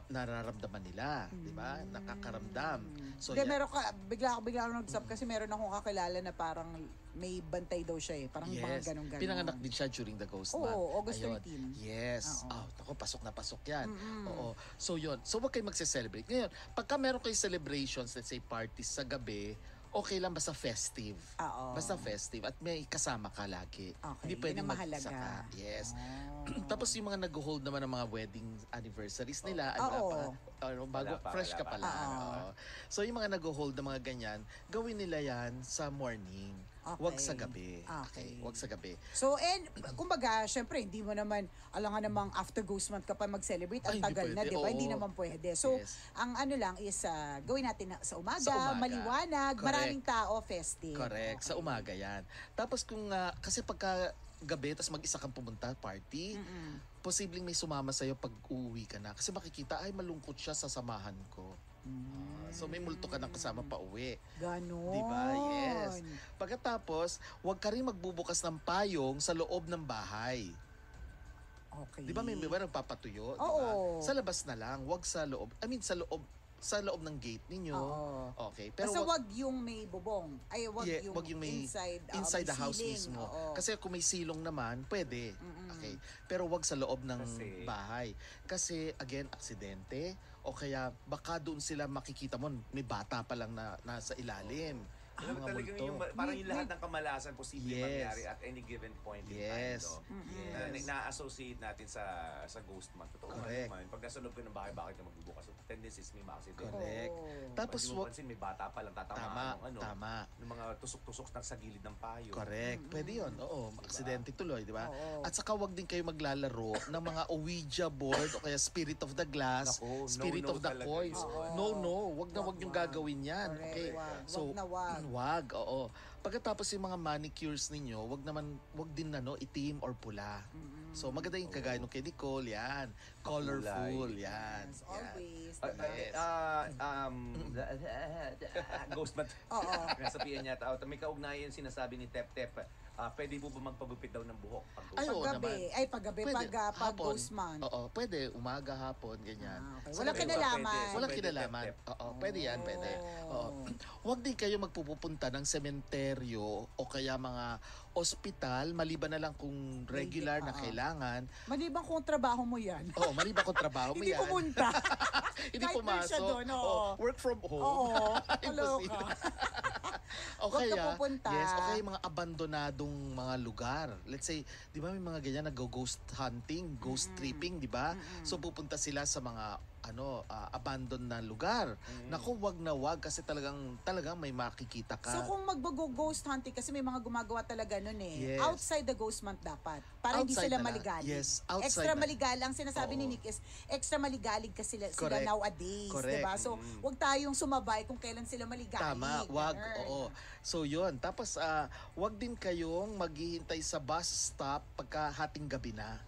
nararamdaman nila, di ba? Nakakaramdam. So, Hindi, yan- meron ka, bigla ako nag-stop kasi meron akong kakilala na parang may bantay daw siya eh. Parang mga Yes. ganun-ganun. Pinanganak din siya during the ghost Oo, month. August Ayun. 13. Yes. Oo. Ako, pasok na pasok yan. Oo. So yun. So wag kayo magse-celebrate. Ngayon, pagka meron kayo celebrations, let's say parties sa gabi, okay lang basta festive. Oo. Basta festive at may kasama ka lagi. Okay, Hindi yun pwedeng ang mahalaga. magsaka. Yes. Oh. Tapos yung mga nag-hold naman ng mga wedding anniversaries nila, ay, Oo. wala pa, bago, Wala pa, fresh wala ka pa. pa lang. Oo. Oo. So yung mga nag-hold ng mga ganyan, gawin nila yan sa morning. Okay. Wag sa gabi. Okay. Wag sa gabi. So, and, kumbaga, syempre, hindi mo naman, alam nga namang after Ghost Month ka pa mag-celebrate, ang Ay, hindi tagal na, pwede. di ba? Hindi Oo. naman pwede. So, Yes. ang ano lang is, gawin natin sa umaga, Sa umaga. maliwanag, Correct. maraming tao, festive. Correct. Sa Okay. umaga yan. Tapos kung, kasi pagka gabi, tapos mag-isa kang pumunta, party, posibleng may sumama sa'yo pag uuwi ka na. Kasi makikita, ay malungkot siya sa samahan ko. So may multo ka ng kasama pa uwi. Ganon. Di ba? Yes. Pagkatapos, huwag ka rin magbubukas ng payong sa loob ng bahay. Okay. Di ba may iba nagpapatuyo? Di ba? Oo. Sa labas na lang, huwag sa loob. Sa loob ng gate ninyo. Oo. Okay. Basta wag- wag yung may bubong. Ay, wag yung may inside, inside may the house ceiling. mismo. Oo. Kasi kung may silong naman, pwede. Okay. Pero wag sa loob ng Kasi- bahay. Kasi again, aksidente o kaya baka doon sila makikita mo may bata pa lang na nasa ilalim. Alam mo Mga talagang multo. yung, parang yung lahat ng kamalasan posible Yes. mangyari at any given point in Yes. time. No? Yes. Na-associate natin sa ghost month. Totoo Correct. naman. Pag nasa loob ka ng bahay, bakit ka magbubukas? So, tendencies may ma-accident. Correct. Oo. Tapos Pag di mo pansin, may bata pa lang tatamaan ng Tama. ng mga tusok-tusok sa gilid ng payo. Correct. Pwede yun. Oo. Aksidente tuloy, di ba? Oo. At saka wag din kayo maglalaro ng mga Ouija board o kaya Spirit of the Glass, Naku, Spirit no-no of the talaga Coins. yun. No. Wag na wag yung gagawin yan. Correct. Okay. Wag. So, Wag na wag. wag, oo. Pagkatapos yung mga manicures ninyo, wag din itim or pula. So maganda yung kagaya nung kay Nicole, yan. Colorful, yan. Yes, Yan. always. Ah, diba? Yes. Ghost month. Oo. Nasabihan niya. May kaugnayan sinasabi ni Tep Tep. Pwede po ba magpagupit daw ng buhok? Pag Ay, oo Paggabi. naman. Ay, paggabi. Pwede. Pag Hapon. Ghost Month. Oo, pwede. Umaga, hapon, ganyan. Okay. Sa Walang gabi, kinalaman. pwede. Walang Pwede, kinalaman. tep-tep. Oo, pwede yan, pwede. Oo. Huwag din kayo magpupunta ng sementeryo o kaya mga ospital, maliban na lang kung regular na Oo. kailangan. Maliban kung trabaho mo yan. Oo, maliban kung trabaho mo Hindi yan. pumunta. Hindi Kahit nurse siya pumasok. doon, oo. Oo, work from home. Oo. Imposible. Kaloka. O Huwag ka kaya, pupunta. yes, o kaya mga abandonadong mga lugar. Let's say, di ba may mga ganyan nag-ghost hunting, ghost tripping, di ba? So pupunta sila sa mga abandoned na lugar. Naku, wag na wag kasi talagang may makikita ka. So kung magbo-ghost hunting, kasi may mga gumagawa talaga nun eh. Yes. Outside the ghost month dapat. Para hindi Outside sila na lang. maligalig. Yes, outside Extra na. maligalig. Ang sinasabi ni Oo. Nick is, extra maligalig kasi sila Correct. nowadays. Correct. Diba? So, wag tayong sumabay kung kailan sila maligalig. Tama, wag. Ganun. Oo. So yun. Tapos wag din kayong maghihintay sa bus stop pagka hating gabi na.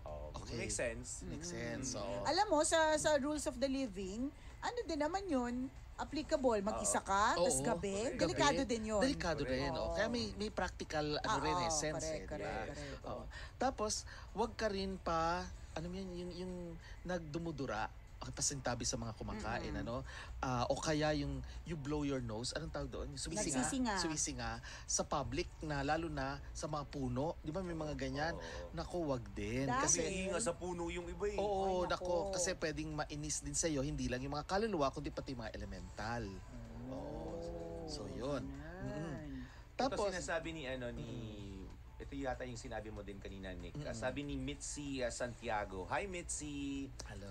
Oh, Okay. Makes sense. Makes sense. So, Alam mo, sa rules of the living, ano din naman yun, applicable. Mag-isa ka, Oo. tas gabi. Gabi. Delikado din yun. Delikado rin. Oo. Kaya may practical rin Oo, sense. correct, Diba? correct. Oo. Tapos, wag ka rin pa, yung nagdumudura, pasintabi sa mga kumakain, o kaya yung you blow your nose, anong tawag doon? Nagsisinga. Sumisinga sa public na lalo na sa mga puno. Di ba may mga ganyan? Naku, wag din. Dahil- Kasi, Kasi nga sa puno yung iba eh. oo, Ay, nako. nako, kasi pwedeng mainis din sa'yo, hindi lang yung mga kaluluwa, kundi pati mga elemental. Oo. So, yun. Mm-mm. Tapos Tapos, sinasabi ni ito yata yung sinabi mo din kanina, Nick. Sabi ni Mitzi Santiago, "Hi Mitzi. Hello.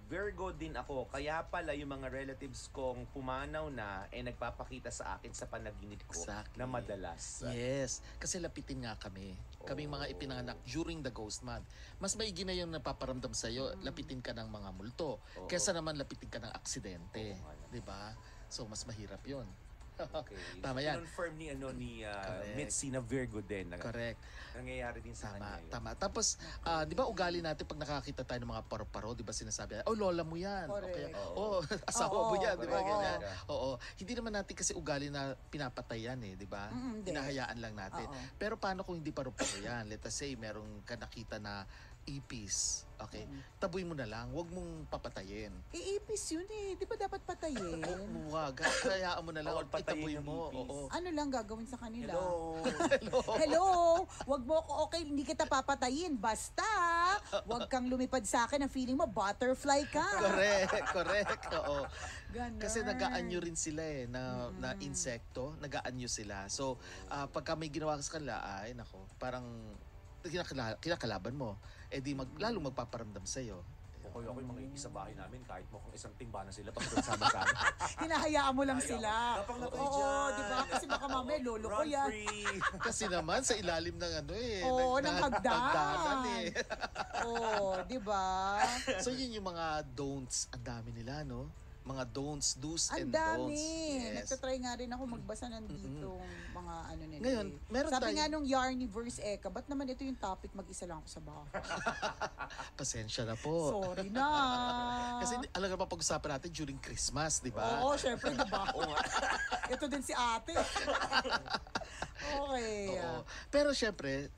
Virgo din ako. Kaya pala yung mga relatives kong pumanaw na nagpapakita sa akin sa panaginip ko Exactly. na madalas." yes, kasi lapitin nga kami. Kaming mga ipinanganak during the ghost month. Mas maigi na yung napaparamdam sa'yo, lapitin ka ng mga multo. Oo. Kesa naman lapitin ka ng aksidente. Oo nga naman. Di ba? So, mas mahirap yun. Okay. Tama yan. Confirm ni Correct. Mitzi na Virgo din. Correct. Nangyayari din sa kanya yun. Tama. Tapos, di ba ugali natin pag nakakita tayo ng mga paro-paro, di ba sinasabi, oh, lola mo yan. O Correct. kaya, oh, asawa mo yan, di ba? Oo. Ganyan. Oo. Hindi naman natin kasi ugali na pinapatay yan di ba? Hindi. Hinahayaan lang natin. Oo. Pero paano kung hindi paro-paro yan? Let us say, merong ka nakita na ipis. Okay? Taboy mo na lang. Huwag mong papatayin. Iipis yun eh. Di ba dapat patayin? Huwag. Hayaan mo na lang. Oo, patayin Itaboy ng mo. ipis. Oo. Ano lang gagawin sa kanila? Hello. Hello! Wag mo ako okay, hindi kita papatayin. Basta, wag kang lumipad sa akin na feeling mo butterfly ka. Correct. Oo. Ganun. Kasi nagaanyo rin sila na insekto, nagaanyo sila. So, pagka may ginawa ka sa kanila, ay nako, parang kinakalaban mo. Lalong magpaparamdam sa'yo. Okay, yung mga ibig sa bahay namin, kahit mo kung isang timba na sila, pag sama-sama. Hinahayaan mo lang sila. Kapag na kayo Oo, dyan. di ba? Kasi baka mamaya lolo ko Run yan. free. Kasi naman sa ilalim ng Oo, ng hagdan. hagdanan Oo, di ba? So yun yung mga don'ts. Ang dami nila, no? Mga don'ts, do's Ang and don'ts. dami. Yes. Nagtatry nga rin ako magbasa nandito mga ano nila. Ngayon, meron Sabi tayo- nga nung Yarniverse Eka, ba't naman ito yung topic mag-isa lang ako sa bahay? Pasensya na po. Sorry na. Kasi alam nga pa pag-usapan natin during Christmas, di ba? Oo, syempre, di ba? Ito din si ate. Okay. Oo. Pero syempre,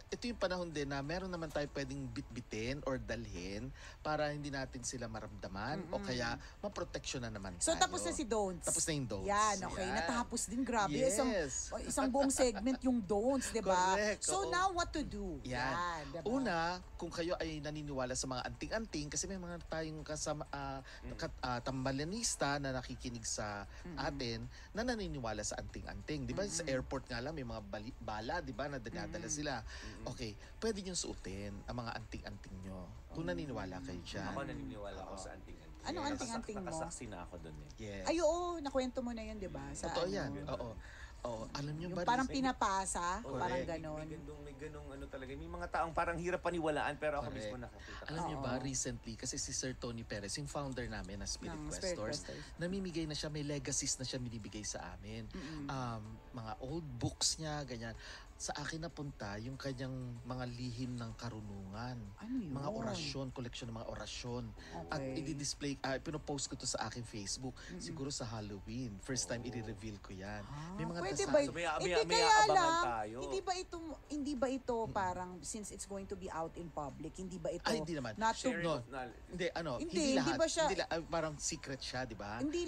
ito yung panahon din na meron naman tayo pwedeng bitbitin or dalhin para hindi natin sila maramdaman o kaya maproteksyonan naman So, tayo. tapos na si Don'ts. Tapos na yung don'ts. Yan, okay. Yan. Natapos din. Grabe. Yes. Isang buong segment yung Don'ts, di ba? Correct, So, oo. now what to do? Yan. diba? Una, kung kayo ay naniniwala sa mga anting-anting, kasi may mga tayong kasama, tambalanista na nakikinig sa atin na naniniwala sa anting-anting. Di ba sa airport nga lang may mga bala, di ba, na dinadala sila. Okay, pwede nyo suotin ang mga anting-anting nyo kung naniniwala kayo dyan. Ako naniniwala ako sa anting-anting. Anong anting-anting mo? Nakasaksi na ako doon eh. Yes. Ay, oo. Nakwento mo na yun, di ba? Sa Totoo ano, yan. Oo. Oo. Alam nyo Yung ba? parang Rizal? pinapasa, Oo, parang may ganon. ganong ano talaga. May mga taong parang hirap paniwalaan pero ako Correct. mismo nakakita. Alam niyo Oo. ba, recently, kasi si Sir Tony Perez, yung founder namin na Spirit Ng Spirit Questors, Questors. namimigay na siya, may legacies na siya binibigay sa amin. Mga old books niya, ganyan. Sa akin napunta yung kanyang mga lihim ng karunungan. Ano yun? Mga orasyon, koleksyon ng mga orasyon. At Okay. i-display, pinopost ko to sa aking Facebook. Siguro sa Halloween. First time i-reveal ko yan. May mga Pwede dasal- ba? So, may Hindi abangan kaya lang, tayo. hindi ba ito parang, since it's going to be out in public, hindi ba ito, Ay, hindi naman. not to, Sharing No. of knowledge. Hindi, Hindi, hindi lahat. hindi ba siya- Hindi parang secret siya, di ba? hindi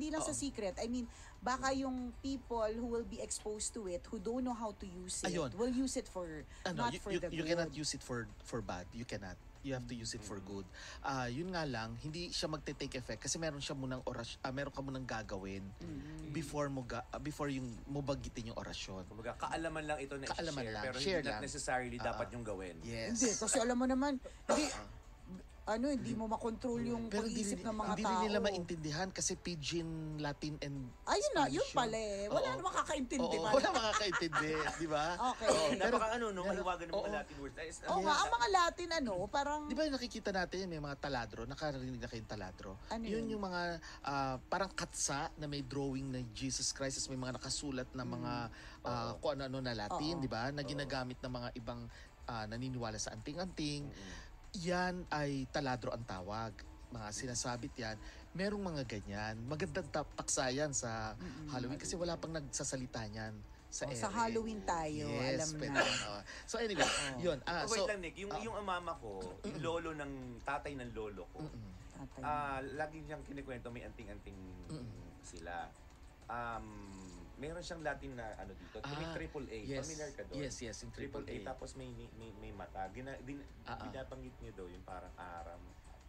lang sa Oo. secret. I mean, baka yung people who will be exposed to it, who don't know how to use it, Ayun. will use it for, not for the you good. cannot use it for bad. You cannot. You have to use it for good. Yun nga lang, hindi siya magte-take effect kasi meron siya munang meron ka munang gagawin before yung mo bagitin yung orasyon. Kumbaga, kaalaman lang ito na Kaalaman i-share, lang, pero share hindi lang. not necessarily dapat yung gawin. Yes. Hindi, kasi alam mo naman, hindi, hindi mo makontrol yung Pero pag-iisip ng mga hindi tao. rin nila maintindihan kasi pidgin, Latin, and Ayun na, yun Spanish pala eh. Wala Oo. namang kakaintindi Oo, ba? wala makakaintindi, di ba? Okay. Napaka mahiwaga ng mga Oo. Latin words. Oo nga, ang mga Latin parang... Di ba yung nakikita natin may mga taladro, nakarinig na kayong taladro? Ano Yun yun? yung mga parang katsa na may drawing ng Jesus Christ, tapos may mga nakasulat na mga kung ano-ano na Latin, Oo. di ba? Na ginagamit ng mga ibang naniniwala sa anting-anting. Yan ay taladro ang tawag. Mga sinasabit yan. Merong mga ganyan. Magandang paksa yan sa Halloween kasi wala pang nagsasalita niyan sa ere. Sa Halloween tayo, Yes, alam pwede. na. So anyway, yun. Oh, wait So, lang, Nick. Yung mama ko, yung lolo ng tatay ng lolo ko, Tatay. lagi niyang kinikwento, may anting-anting sila. Meron siyang Latin na ano dito, may triple A. yes. Familiar ka doon? Yes, yung Triple A. A. Tapos may mata. Binabanggit niyo daw yung parang aram,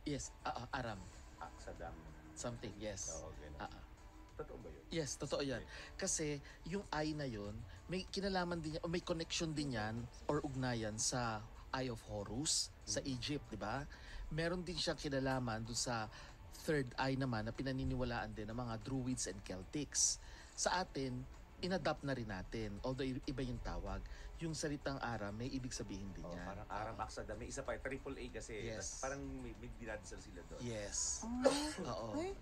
Yes, aram. aksadam. Something, yes. Oo, ganun. Totoo ba yun? Yes, totoo yan. Kasi yung eye na yun, may kinalaman din yan, o may connection din yan, or ugnayan sa Eye of Horus, sa Egypt, di ba? Meron din siyang kinalaman dun sa third eye naman na pinaniniwalaan din ng mga Druids and Celtics. Sa atin, inadapt na rin natin, although iba yung tawag. Yung salitang aram, may ibig sabihin din Oh, yan. parang aram, aksadam. May isa pa, triple A kasi. Yes. Tas parang may dinadasal sila doon. Yes. Oo. Ay,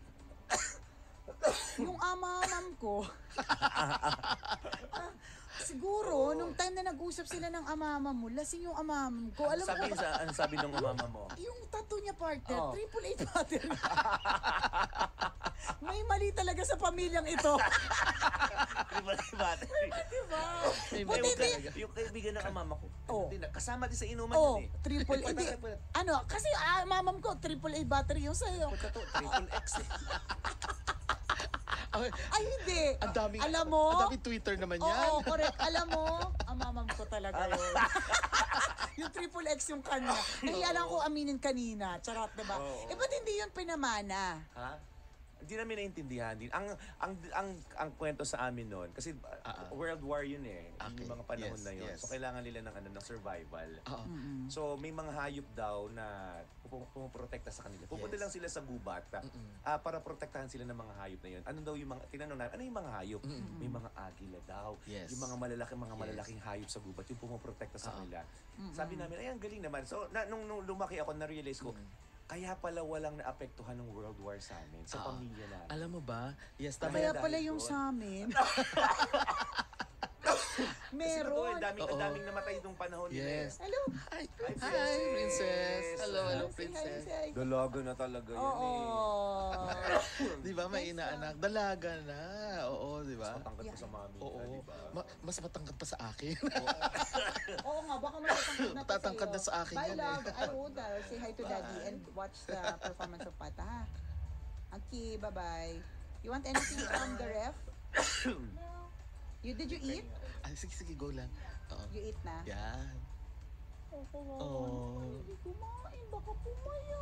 yung amamam ko, siguro, nung time na nag-usap sila ng amamam mo, lasing yung amamam ko. Alam mo, Ano sabi ng mama mo? yung tattoo niya partner, Oh. triple A pattern. May mali talaga sa pamilyang ito. Diba? Diba? May Buti talaga. di, Yung kaibigan ng mama ko, Oh. kasama din sa inuman oh, yun eh. triple A. Hindi, ano, kasi mamam ko, triple A battery yung sa'yo. Triple X eh. Ay, hindi. Ang daming, Alam mo? ang daming Twitter naman yan. Oo, correct. Alam mo, ang mamam ko talaga yun. Yung triple X yung kanya. Nahiya lang ko aminin kanina. Charot, diba? Oo. Eh, ba't hindi yun pinamana? Ha? Hindi namin naintindihan din. Ang kwento sa amin noon kasi World War yun eh. Okay. Yung mga panahon Yes, na yun. yes. So kailangan nila ng survival. Oo. So may mga hayop daw na pumoprotekta sa kanila. Pupunta Yes. lang sila sa gubat para protektahan sila ng mga hayop na yun. Ano daw yung mga tinanong namin, ano yung mga hayop? May mga agila daw. Yes. Yung mga malalaking hayop sa gubat yung pumoprotekta sa kanila. Sabi namin, ay ang galing naman. So nung lumaki ako, na-realize ko, kaya pala walang naapektuhan ng World War sa amin, sa pamilya namin. Alam mo ba? Yes, tama Kaya dahil pala yung doon. sa amin. Kasi totoo, Meron. ang daming namatay nung panahon nila. Yes. Hello. Hi, Princess. Princess. Hello, Say hi, Princess. say hi. Dalaga na talaga yun Oo. Di ba, may inaanak. Dalaga na. Oo, di ba? Matangkad pa sa mami Oo. ka, di ba? Mas matangkad pa sa akin. Oo nga, baka matatangkad na to Tatangkad na sa'yo. sa akin Bye, yan eh. love. I would say hi to daddy and watch the performance of Pata, ha? Okay, bye-bye. You want anything from the ref? Did you eat? Ay, sige, go lang. Oo. You eat na? Yan. Oh. Hindi kumain, baka pumaya.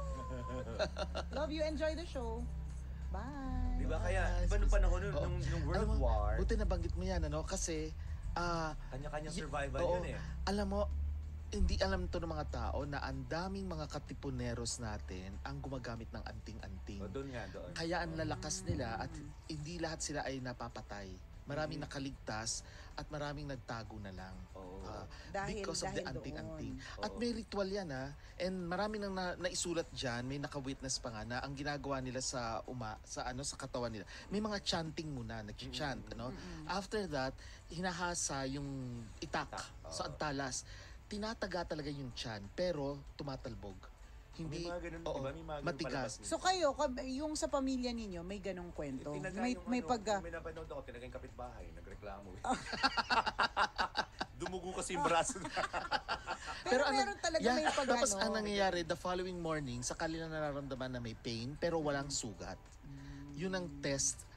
Love you, enjoy the show. Bye. Di ba kaya, Yes. di ba nung panahon Oo. nung Alam World mo, War, buti nabanggit mo yan, ano? Kasi, kanya-kanyang survival oo, yun eh. alam mo, hindi alam to ng mga tao na ang daming mga katipuneros natin ang gumagamit ng anting-anting. O, doon nga, doon. Kaya ang lalakas nila at hindi lahat sila ay napapatay. Maraming nakaligtas at maraming nagtago na lang. Oo. Because of the dahil anting-anting. doon. At Oo. may ritual yan and maraming nang naisulat dyan, may naka-witness pa nga na ang ginagawa nila sa sa katawan nila. May mga chanting muna, nag-chant, ano? After that, hinahasa yung itak sa antalas. Tinataga talaga yung chan, pero tumatalbog. Hindi, May mga ganun, oo, di ba? May mga ganun matigas. palabas So kayo, yung sa pamilya ninyo, may ganong kwento? May pagga... May napanood ako, tinagay yung kapitbahay, nagreklamo. Dumugo kasi yung braso na. Pero meron talaga may pag Tapos ano. ang nangyayari, the following morning, sakali na nararamdaman na may pain, pero walang sugat. Yun ang test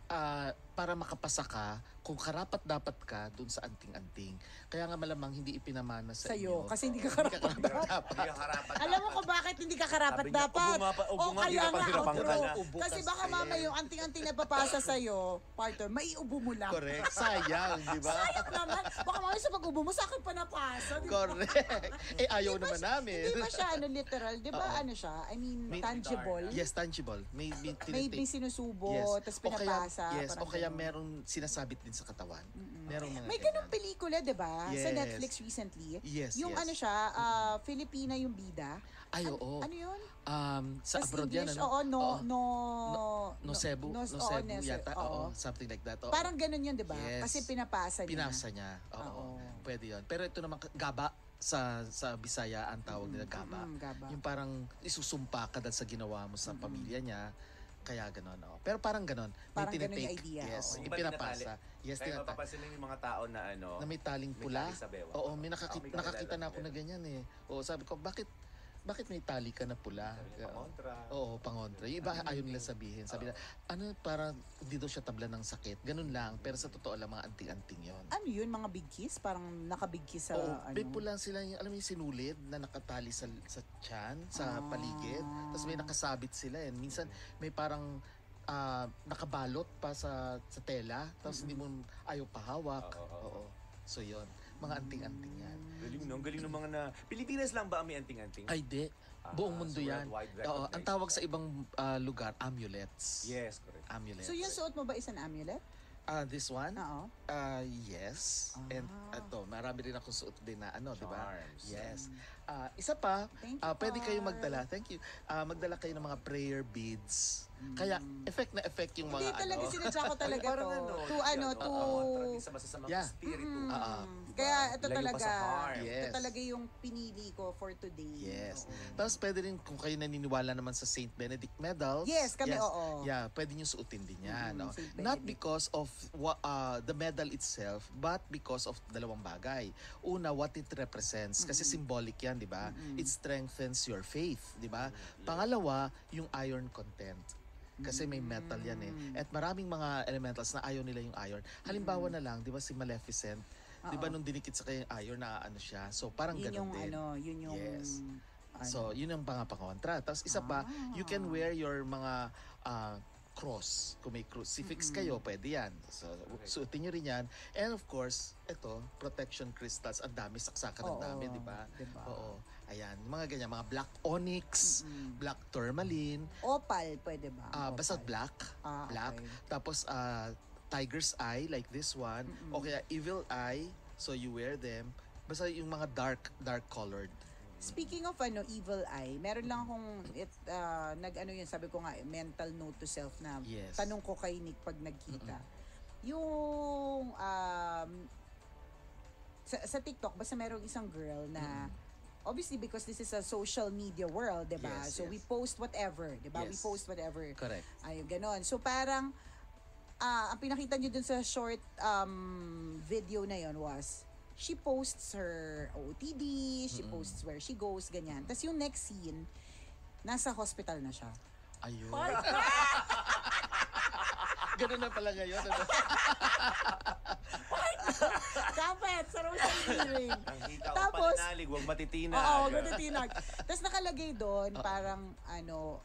para makapasa ka kung karapat-dapat ka dun sa anting-anting. Kaya nga malamang hindi ipinamana sa Sa'yo, inyo. kasi hindi ka Oo, karapat-dapat. Hindi ka karapat Alam mo kung bakit hindi ka karapat-dapat? ubo nga, kaya nga, hirapan ka na. Ubo Kasi baka mamaya yung anting-anting na papasa sa'yo, partner, maiubo mo lang. Correct. Sayang, di ba? Sayang naman. Baka mamaya sa pag-ubo mo, sa akin pa napasa. Di ba? Correct. Ayaw naman namin. Hindi ba siya literal? Di ba ano siya? I mean, tangible? Yes, tangible. May May tinitake. sinusubo, Yes. tapos O kaya- pinapasa. Yes, parang o kaya ganun. merong sinasabit din sa katawan. Merong mga May ganyan. ganung pelikula, di ba? Sa Yes. Netflix recently. Yes, Yung yes. ano siya, Filipina yung bida. Ay, oo. Ano yun? Sa Tas abroad yan, English, ano? oo, Oo. no Cebu, no- no oo, Cebu Nese- yata. oo. Oo, something like that. Oo. Parang ganun yun, di ba? Yes. Kasi pinapasa niya. Pinasa niya. Oo. Oo. Pwede yun. Pero ito naman, gaba sa Bisaya ang tawag nila gaba. Gaba. Yung parang isusumpa ka dahil sa ginawa mo sa pamilya niya. Kaya ganon. Oh. Pero parang ganon. May Parang ganon yung tinitake. idea, Yes. oo. Yung pinapasa. Yes, Kaya tinatake. mapapansin mo yung mga tao na ano, Na may taling may pula. tali sa bewang. Oo, may Ako, may nakakita na kakilala ako ko na ganyan eh. Oo, sabi ko, bakit may tali ka na pula? Sabi niya, pangontra. Oo, pangontra. Yung iba ayaw nila sabihin. Sabi nila, ano, para hindi daw siya tabla ng sakit. Ganun lang. Pero sa totoo lang, mga anting-anting yon. Ano yun, mga big kiss? Parang naka-big kiss sa Oo, ano? may pula sila, alam mo yung sinulid na nakatali sa tiyan, sa paligid. Tapos may nakasabit sila eh. Minsan may parang nakabalot pa sa tela. Tapos hindi mo ayaw pahawak. Oo. So yon, mga anting-anting yan. Galing no? Ang galing ng mga na... Pilipinas lang ba ang may anting-anting? Ay, di. Buong mundo so yan. worldwide Oo, ang recognized tawag sa siya. ibang lugar, amulets. Yes, correct. Amulets. So yung suot mo ba isang amulet? This one? Oo. Yes. And ito, marami rin akong suot din na ano, di ba? Charms. Yes. Isa pa, Thank you, pwede kayong Carl. magdala. Thank you. Magdala kayo ng mga prayer beads. Kaya effect na effect yung mga Hindi talaga ano. sinadya ko talaga Parang to. ano, To ano, to... parang sa masasamang Yeah. espiritu. Kaya ito Layo pa talaga, sa harm. Yes. ito talaga yung pinili ko for today. Yes. Oo. Tapos pwede rin kung kayo naniniwala naman sa Saint Benedict medals. Yes, kami, oo. Yeah, pwede nyo suotin din yan. no? Saint Not Benedict. because of the medal itself, but because of dalawang bagay. Una, what it represents. Kasi symbolic yan, di ba? It strengthens your faith, di ba? Pangalawa, yung iron content. Kasi may metal yan eh. At maraming mga elementals na ayaw nila yung iron. Halimbawa na lang, di ba si Maleficent, di ba nung dinikit sa kanya yung iron na ano siya. So parang Yun ganun yung din. ano, yun yung... Yes. ano. So, yun ang pangapangontra. Tapos isa pa, you can wear your mga cross. Kung may crucifix kayo, pwede yan. So, suotin nyo rin yan. And of course, ito, protection crystals. Ang dami, saksakan ng Oo, dami, di ba? diba? Oo. Ayan, mga ganyan. Mga black onyx, black tourmaline, Opal, pwede ba? basta Opal. black. Ah, Black. okay. Tapos, tiger's eye, like this one. O kaya evil eye, so you wear them. Basta yung mga dark colored. Speaking of ano, evil eye, meron lang akong nag-ano yun, sabi ko nga, mental note to self na Yes. tanong ko kay Nick pag nagkita. Yung sa TikTok, basta merong isang girl na obviously because this is a social media world, 'di ba? Yes, So yes. we post whatever, 'di ba? We Yes. post whatever. Correct. Ayun, ganon. So parang ang pinakita niyo dun sa short video na yon was she posts her OOTD, she posts where she goes, ganyan. Tapos yung next scene, nasa hospital na siya. Ayun. Ganun na pala ngayon. Ano? Kapit sa rosary hearing. Ang hita o Tapos, pananalig, huwag matitinag. oo, gano'n. Tapos nakalagay doon, parang ano,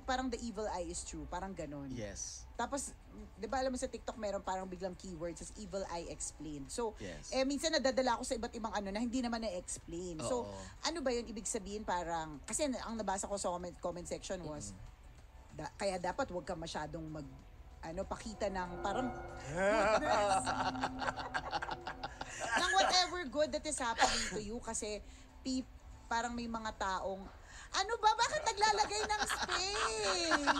parang the evil eye is true, parang ganon. Yes. Tapos, di ba alam mo sa TikTok meron parang biglang keywords as evil eye explained. So, Yes. minsan nadadala ako sa iba't ibang ano na hindi naman na-explain. So, Oo. ano ba yun? Ibig sabihin parang, kasi ang nabasa ko sa comment section was, kaya dapat wag ka masyadong pakita ng parang goodness. ng whatever good that is happening to you kasi parang may mga taong ano ba? Bakit naglalagay ng space?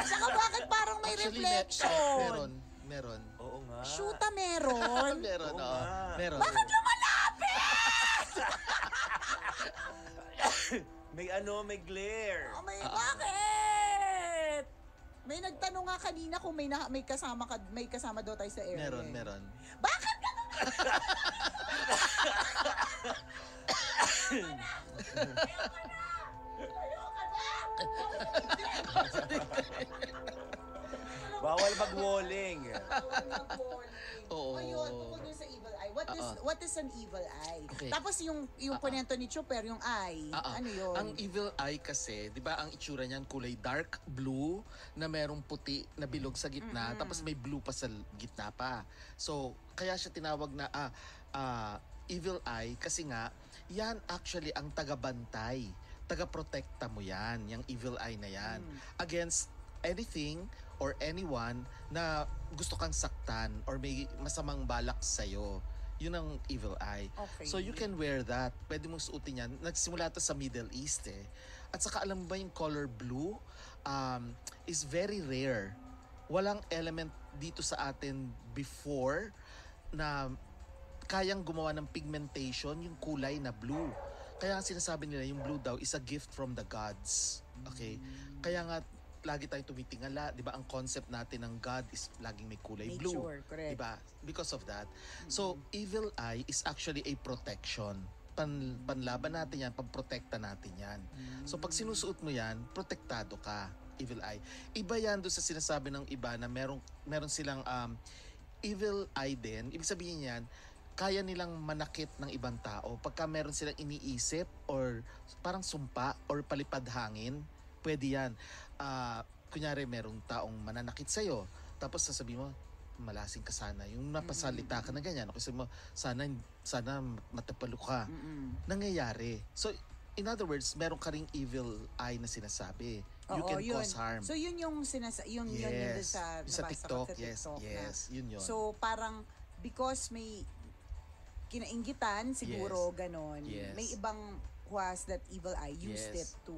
Saka bakit parang may Actually, reflection? meron. Oo nga. Shoota meron? Meron, Oo oo. nga. Meron. Bakit lumalapit? May glare. Oh, bakit? May nagtanong nga kanina kung may kasama daw tayo sa area. Meron. Bakit ganun? Bawal mag-walling. Oo. Ayun, tungkol dun sa evil eye. What is an evil eye? Okay. Tapos yung kwento ni Chopper, yung eye. Ano yun? Ang evil eye kasi, 'di ba, ang itsura niyan kulay dark blue na merong puti na bilog sa gitna, tapos may blue pa sa gitna pa. So, kaya siya tinawag na evil eye kasi nga yan actually ang tagabantay, taga-protekta mo yan, yung evil eye na yan against anything or anyone na gusto kang saktan or may masamang balak sa'yo. Yun ang evil eye. Okay. So you can wear that. Pwede mong suotin yan. Nagsimula to sa Middle East eh. At saka alam mo ba yung color blue is very rare. Walang element dito sa atin before na kayang gumawa ng pigmentation, yung kulay na blue. Kaya ang sinasabi nila, yung blue daw is a gift from the gods. Okay? Kaya nga, lagi tayong tumitingala, 'di ba? Ang concept natin ng God is laging may kulay blue, Nature, correct. 'di ba? Because of that. So, evil eye is actually a protection. Panlaban natin 'yan, pamprotekta natin 'yan. So, pag sinusuot mo 'yan, protektado ka, evil eye. Iba 'yan doon sa sinasabi ng iba na meron silang evil eye din. Ibig sabihin niyan, kaya nilang manakit ng ibang tao pagka meron silang iniisip or parang sumpa or palipad hangin. Pwede yan. Kunyari, merong taong mananakit sa'yo. Tapos sasabihin mo, malasing ka sana. Yung napasalita ka na ganyan. Kasi mo, sana matapalo ka. Nangyayari. So, in other words, meron ka ring evil eye na sinasabi. You can cause harm. So yun yung yun dun sa Sa nabasa TikTok, ko sa yes, TikTok na. yes, yun yun. So parang because may kinainggitan siguro ganon. Yes. May ibang who has that evil eye used Yes. it to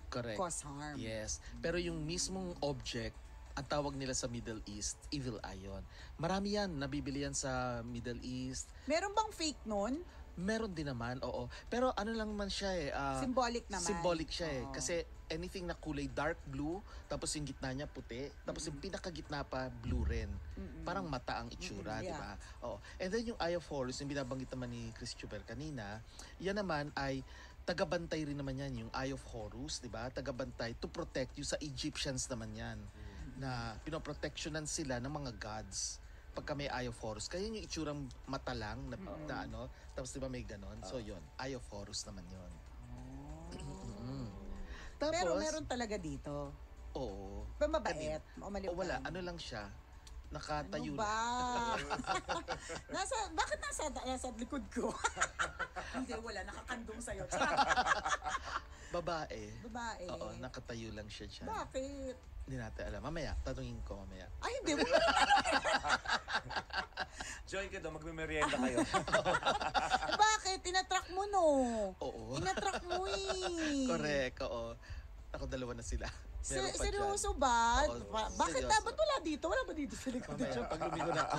Correct. cause harm. Yes. Pero yung mismong object, ang tawag nila sa Middle East, evil eye yun. Marami yan, nabibili yan sa Middle East. Meron bang fake nun? Meron din naman, oo. Pero ano lang man siya eh. Symbolic naman. Symbolic siya eh. Oo. Kasi anything na kulay dark blue, tapos yung gitna niya puti, tapos yung pinakagitna pa blue rin. Parang mata ang itsura, di ba? Oo. And then yung Eye of Horus, yung binabanggit naman ni Chris Chuper kanina, yan naman ay tagabantay rin naman yan, yung Eye of Horus, di ba? Tagabantay to protect you. Sa Egyptians naman yan, na pinoprotectionan sila ng mga gods pagka may Eye of Horus. Kaya yung itsurang mata lang na ano, tapos di ba may ganon? So yun, Eye of Horus naman yun. Tapos, Pero meron talaga dito. oo. Pa mabait o maliw. O wala, ano lang siya, nakatayo Ano lang. ba? Bakit nasa likod ko? Hindi, wala. Nakakandong sa'yo. Babae. Babae. Oo, nakatayo lang siya dyan. Bakit? Hindi natin alam. Mamaya, tanungin ko mamaya. Ay, hindi. Join ka daw, magme-merienda kayo. Bakit? Inatrack mo, no? Oo. Inatrack mo, eh. Correct, oo. Ako dalawa na sila. Meron pa dyan. Seryoso ba? Oo, Bakit seryoso. dapat wala dito? Wala ba dito sa likod? Mamaya, pag lumigo na ako.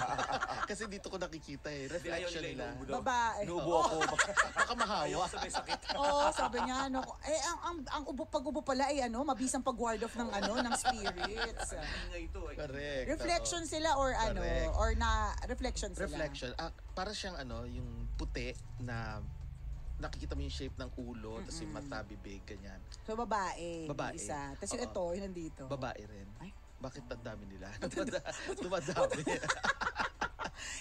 Kasi dito ko nakikita eh. Hindi, ayaw Reflection nila nila. inuubo daw. Babae. Inuubo ako. Baka mahawa. Ayaw sa may sakit. Oo, sabi niya, ano, ang pag-ubo pala ay mabisang pag-ward off ng ng spirits. Ingay ito. Correct. Reflection sila or Correct. or na reflection sila. Reflection. Para siyang yung puti na nakikita mo yung shape ng ulo, tapos yung mata, bibig, ganyan. So babae, Babae. isa. Tapos yung Oo. ito, yung nandito. Babae rin. Ay. Bakit ang dami nila? Dumadami.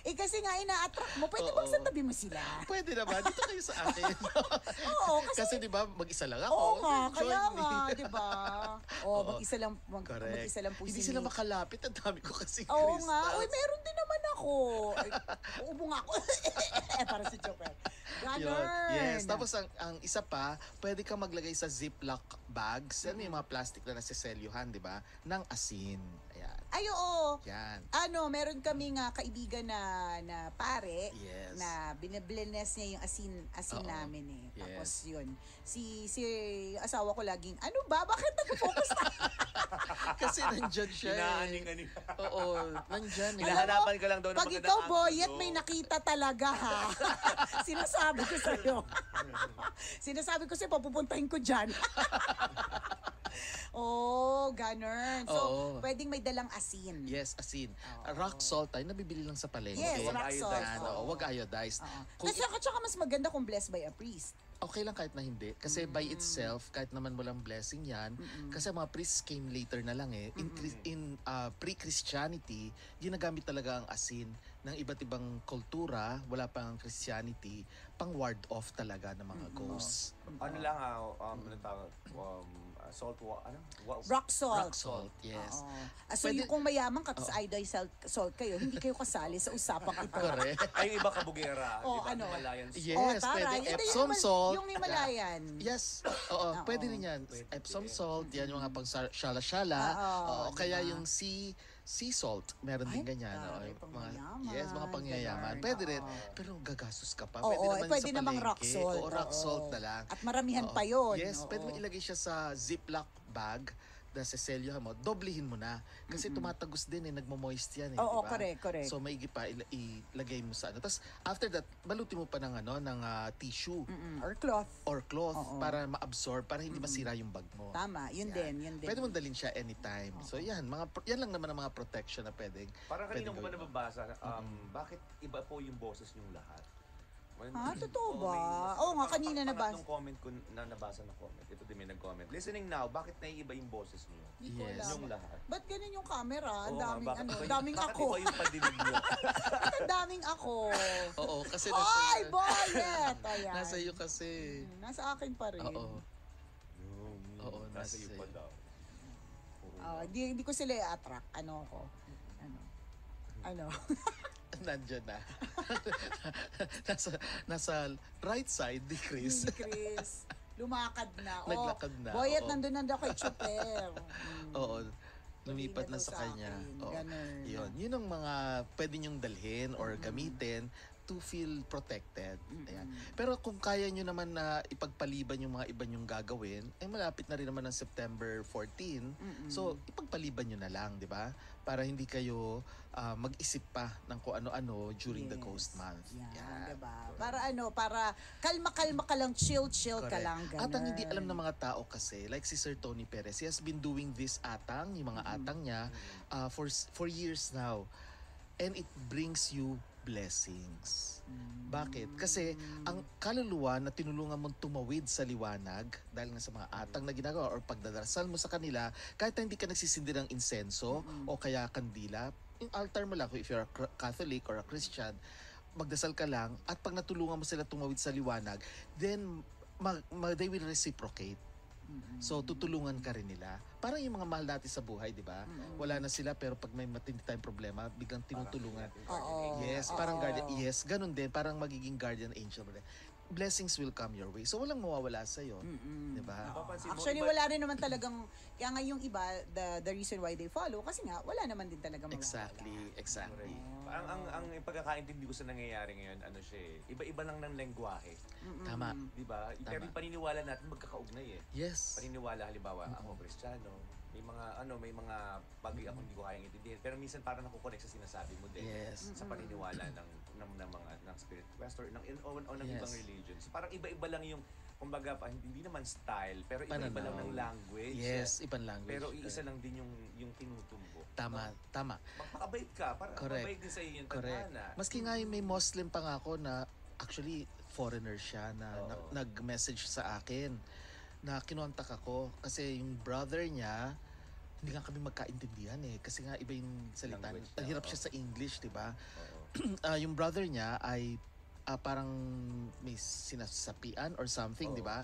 Kasi nga ina-attract mo, pwede Oo. bang sa tabi mo sila? Pwede naman. Dito kayo sa akin. Oo, kasi Kasi di ba mag-isa lang ako. oo nga, Join kaya me. nga, di ba? Oo. Mag-isa lang, Correct. mag-isa lang po Hindi si sila Nick. makalapit. Ang dami ko kasi Oo crystals. nga. Uy, meron din naman ako. Ay, uubo nga ako. Para si Chopper. Yun. Ganun. Yes. Tapos ang isa pa, pwede kang maglagay sa Ziploc bags. Ano yung mga plastic na nasiselyuhan, di ba? Ng asin. Ayan. Ay, oo. Yan. Meron kaming kaibigan na pare Yes. na binabless niya yung asin Oo. namin eh. Yes. Tapos yun, si asawa ko laging, ano ba? Bakit nag-focus na? Kasi nandyan siya eh. Inaaning-aning. Oo, nandyan eh. Hinahanapan ka lang daw ng Pag magandang ikaw, angulo. Boyet, may nakita talaga ha. Sinasabi ko sa'yo. Sinasabi ko sa'yo, papupuntahin ko dyan. Oh, ganun. So, Oo. pwedeng may dalang asin. Yes, asin. Oo. Rock salt ay nabibili lang sa palengke. Yes, Wag rock salt. iodized. Yan, oo, wag iodized. Oo. Kung Kasi tsaka mas maganda kung blessed by a priest. okay lang kahit na hindi. Kasi by itself, kahit naman walang blessing yan, kasi mga priests came later na lang eh. In pre-Christianity, ginagamit talaga ang asin ng iba't ibang kultura, wala pang Christianity, pang ward off talaga ng mga ghosts. Ano lang, ano tawag, salt water, Rock salt. Rock salt, yes. Oo. So Pwede- yung kung mayaman ka, tapos iodine salt kayo, hindi kayo kasali sa usapang ito. Correct. Ay, yung iba kabugera, Oh, di ba? ano? Himalayan salt. Yes, pwede. taray. Hindi, Epsom salt. Yung Himalayan. Yes, oo, pwede rin yan. Epsom salt, yan yung mga pang shala-shala. Oo, Oo, kaya diba? yung sea salt, meron din Ay, ganyan. Oo, taray, yung pangyayaman, yes, mga pangyayaman. ganun, Pwede rin. oo. Pero gagastos ka pa. Oo, sa pwede namang rock palengke. salt. Oo, rock oo. salt na lang. At maramihan Oo. pa yun. Yes, oo. pwede mo ilagay siya sa Ziploc bag na seselyohan mo, doblehin mo na. Kasi tumatagos din nagmo-moist yan Oo, diba? correct. So maigi pa ilagay mo sa ano. Tapos after that, balutin mo pa ng tissue Or cloth. or cloth Oo. para ma-absorb, para hindi masira yung bag mo. Tama, yun Yan. din. Pwede mong dalhin siya anytime. So yan, yan lang naman ang mga protection na pwedeng. Parang kanina ko ba pwedeng gawin mo. nababasa, bakit iba po yung boses yung lahat? Ha? Totoo Oo, ba? may- Oo nga, kanina nabasa. Pangatlong comment ko na nabasa na comment. Ito din may nag-comment. Listening now, bakit naiiba yung boses niyo? Hindi ko Yes. alam. Yung lahat. Ba't ganun yung camera? Ang Oo nga, daming bakit iba daming bakit ako. iba yung pandinig niyo? Ba't ang daming ako? Oo, kasi Ay, boyet! Ayan. nasa iyo kasi. Nasa akin pa rin. Oo. Oo, Nasa nasa iyo pa iyo. daw. Hindi ko sila i-attract. Ano ako? Ano? Nandiyan na. nasa right side ni Chris. Hindi, Chris. Lumakad na. Naglakad na, Boyet, oo. nandun kay Chuper. Oo. Lumipat Hindi na daw sa sa kanya. akin. Oo. Ganun. Yun ang mga pwede nyong dalhin or gamitin to feel protected. Ayan. Pero kung kaya nyo naman na ipagpaliban yung mga iba nyong gagawin, malapit na rin naman ng September 14. So, ipagpaliban nyo na lang, di ba? Para hindi kayo mag-isip pa ng kung ano-ano during the Yes. Ghost Month. Yan, diba? Para kalma-kalma ka lang, chill-chill ka Correct. lang. Ganun. At ang hindi alam ng mga tao kasi, like si Sir Tony Perez, he has been doing this atang, yung mga atang niya, for years now. And it brings you blessings. Bakit? Kasi ang kaluluwa na tinulungan mong tumawid sa liwanag dahil nga sa mga atang na ginagawa or pagdadarasal mo sa kanila, kahit na hindi ka nagsisindi ng insenso o kaya kandila, yung altar mo lang, if you're a Catholic or a Christian, magdasal ka lang at pag natulungan mo sila tumawid sa liwanag, then they will reciprocate. So, tutulungan ka rin nila. Parang yung mga mahal natin sa buhay, di ba? Wala na sila, pero pag may matindi tayong problema, biglang tinutulungan. Oo. Yes, parang guardian. Yes, ganun din. Parang magiging guardian angel mo rin. Blessings will come your way. So, walang mawawala sa'yo. Di ba? Napapansin mo, Actually, iba- wala rin naman talagang, kaya nga yung iba, the reason why they follow, kasi nga, wala naman din talaga mawawala. Exactly. ang pagkakaintindi ko sa nangyayari ngayon, ano siya iba-iba lang ng lengguwahe. Tama. Di ba? Pero yung paniniwala natin magkakaugnay eh. Yes. Paniniwala, halimbawa, ako Kristiyano, may mga bagay ako hindi ko kayang intindihin. Pero minsan parang nakukonek sa sinasabi mo din. Yes. Sa paniniwala ng mga ng spirit quest or ng Yes. ibang religions. Parang iba-iba lang yung kumbaga hindi naman style, pero iba-iba lang Pananaw. ng language. Yes, ibang language. Pero iisa lang din yung tinutumbo. Tama. Magpakabait ka, para Correct. mabait din sa iyo yung Correct. tadhana. Maski nga yung may Muslim pa nga ako na actually foreigner siya na Oo. nag-message sa akin na kinontak ako kasi yung brother niya hindi nga kami magkaintindihan kasi nga iba yung salita. Language Ang niya, hirap oo. siya sa English, 'di ba? Oo. Yung brother niya ay parang may sinasapian or something, Oo. 'di ba?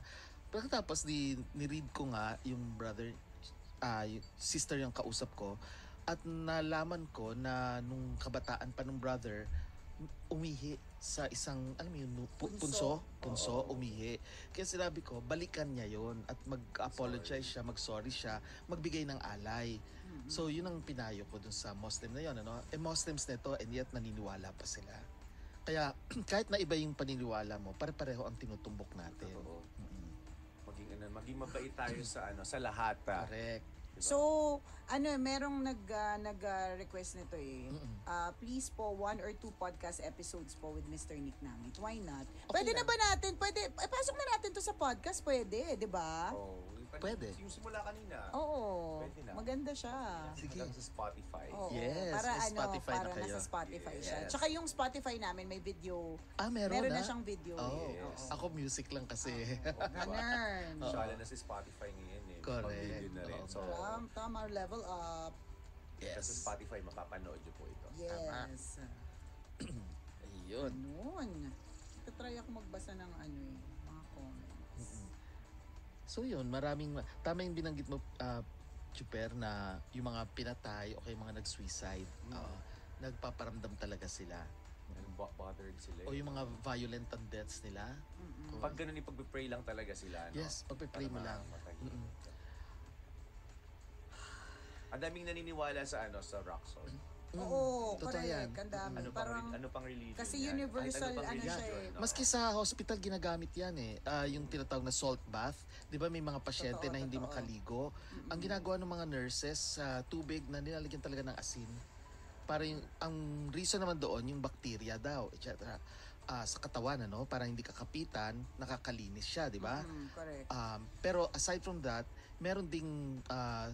Pagkatapos ni-read ko nga yung brother yung sister yung kausap ko at nalaman ko na nung kabataan pa ng brother umihi sa isang alam mo yun punso Oo. umihi. Kaya sinabi ko balikan niya yon at mag-apologize siya, mag-sorry siya, magbigay ng alay. So yun ang pinayo ko dun sa Muslim na yun, ano? Muslims nito and yet naniniwala pa sila. Kaya kahit na iba yung paniniwala mo, pare-pareho ang tinutumbok natin. Oo. Maging mabait tayo sa lahat. Correct. So, merong nag-request nito eh. Please po, 1 or 2 podcast episodes po with Mr. Nick Namit. Why not? Okay Pwede na lang. ba natin? Pwede, pasok na natin to sa podcast. Pwede, di ba? Oh, Pwede. Yung simula kanina. Oo, Pwede na. maganda siya. Sige. Hanggang sa Spotify. Oo, Yes, para may Spotify na para kayo. nasa Spotify siya. Yes. Tsaka yung Spotify namin may video. Meron na na? siyang video. Oh, Yes. ako music lang kasi. Ganun. Shala na si Spotify ngayon eh. Correct. Pag-video na rin. Oo. So, Tama, level up. sa Yes. Spotify mapapanood niyo po ito. Yes. Ayun. Noon. Try ako magbasa ng mga comments. So yun, tama yung binanggit mo, Chuper, na yung mga pinatay o kaya mga nag-suicide, nagpaparamdam talaga sila. Bothered sila. O yung mga violent ang deaths nila. Pag ganun, ipag-pray lang talaga sila. No? Yes, pagpe-pray mo lang. Ang daming naniniwala sa sa rock song. Oo, Totoo yan. correct. Ang dami. Parang, Ano pang religion kasi yan? universal, Kahit pang ano siya religion, eh. no? Maski sa hospital ginagamit yan eh. Yung tinatawag na salt bath. Di ba may mga pasyente Totoo, na hindi totoo. makaligo. Ang ginagawa ng mga nurses sa tubig na nilalagyan talaga ng asin. Para ang reason naman doon, yung bacteria daw, etc. Sa katawan, para hindi kakapitan, nakakalinis siya, di ba? correct. Pero aside from that, meron ding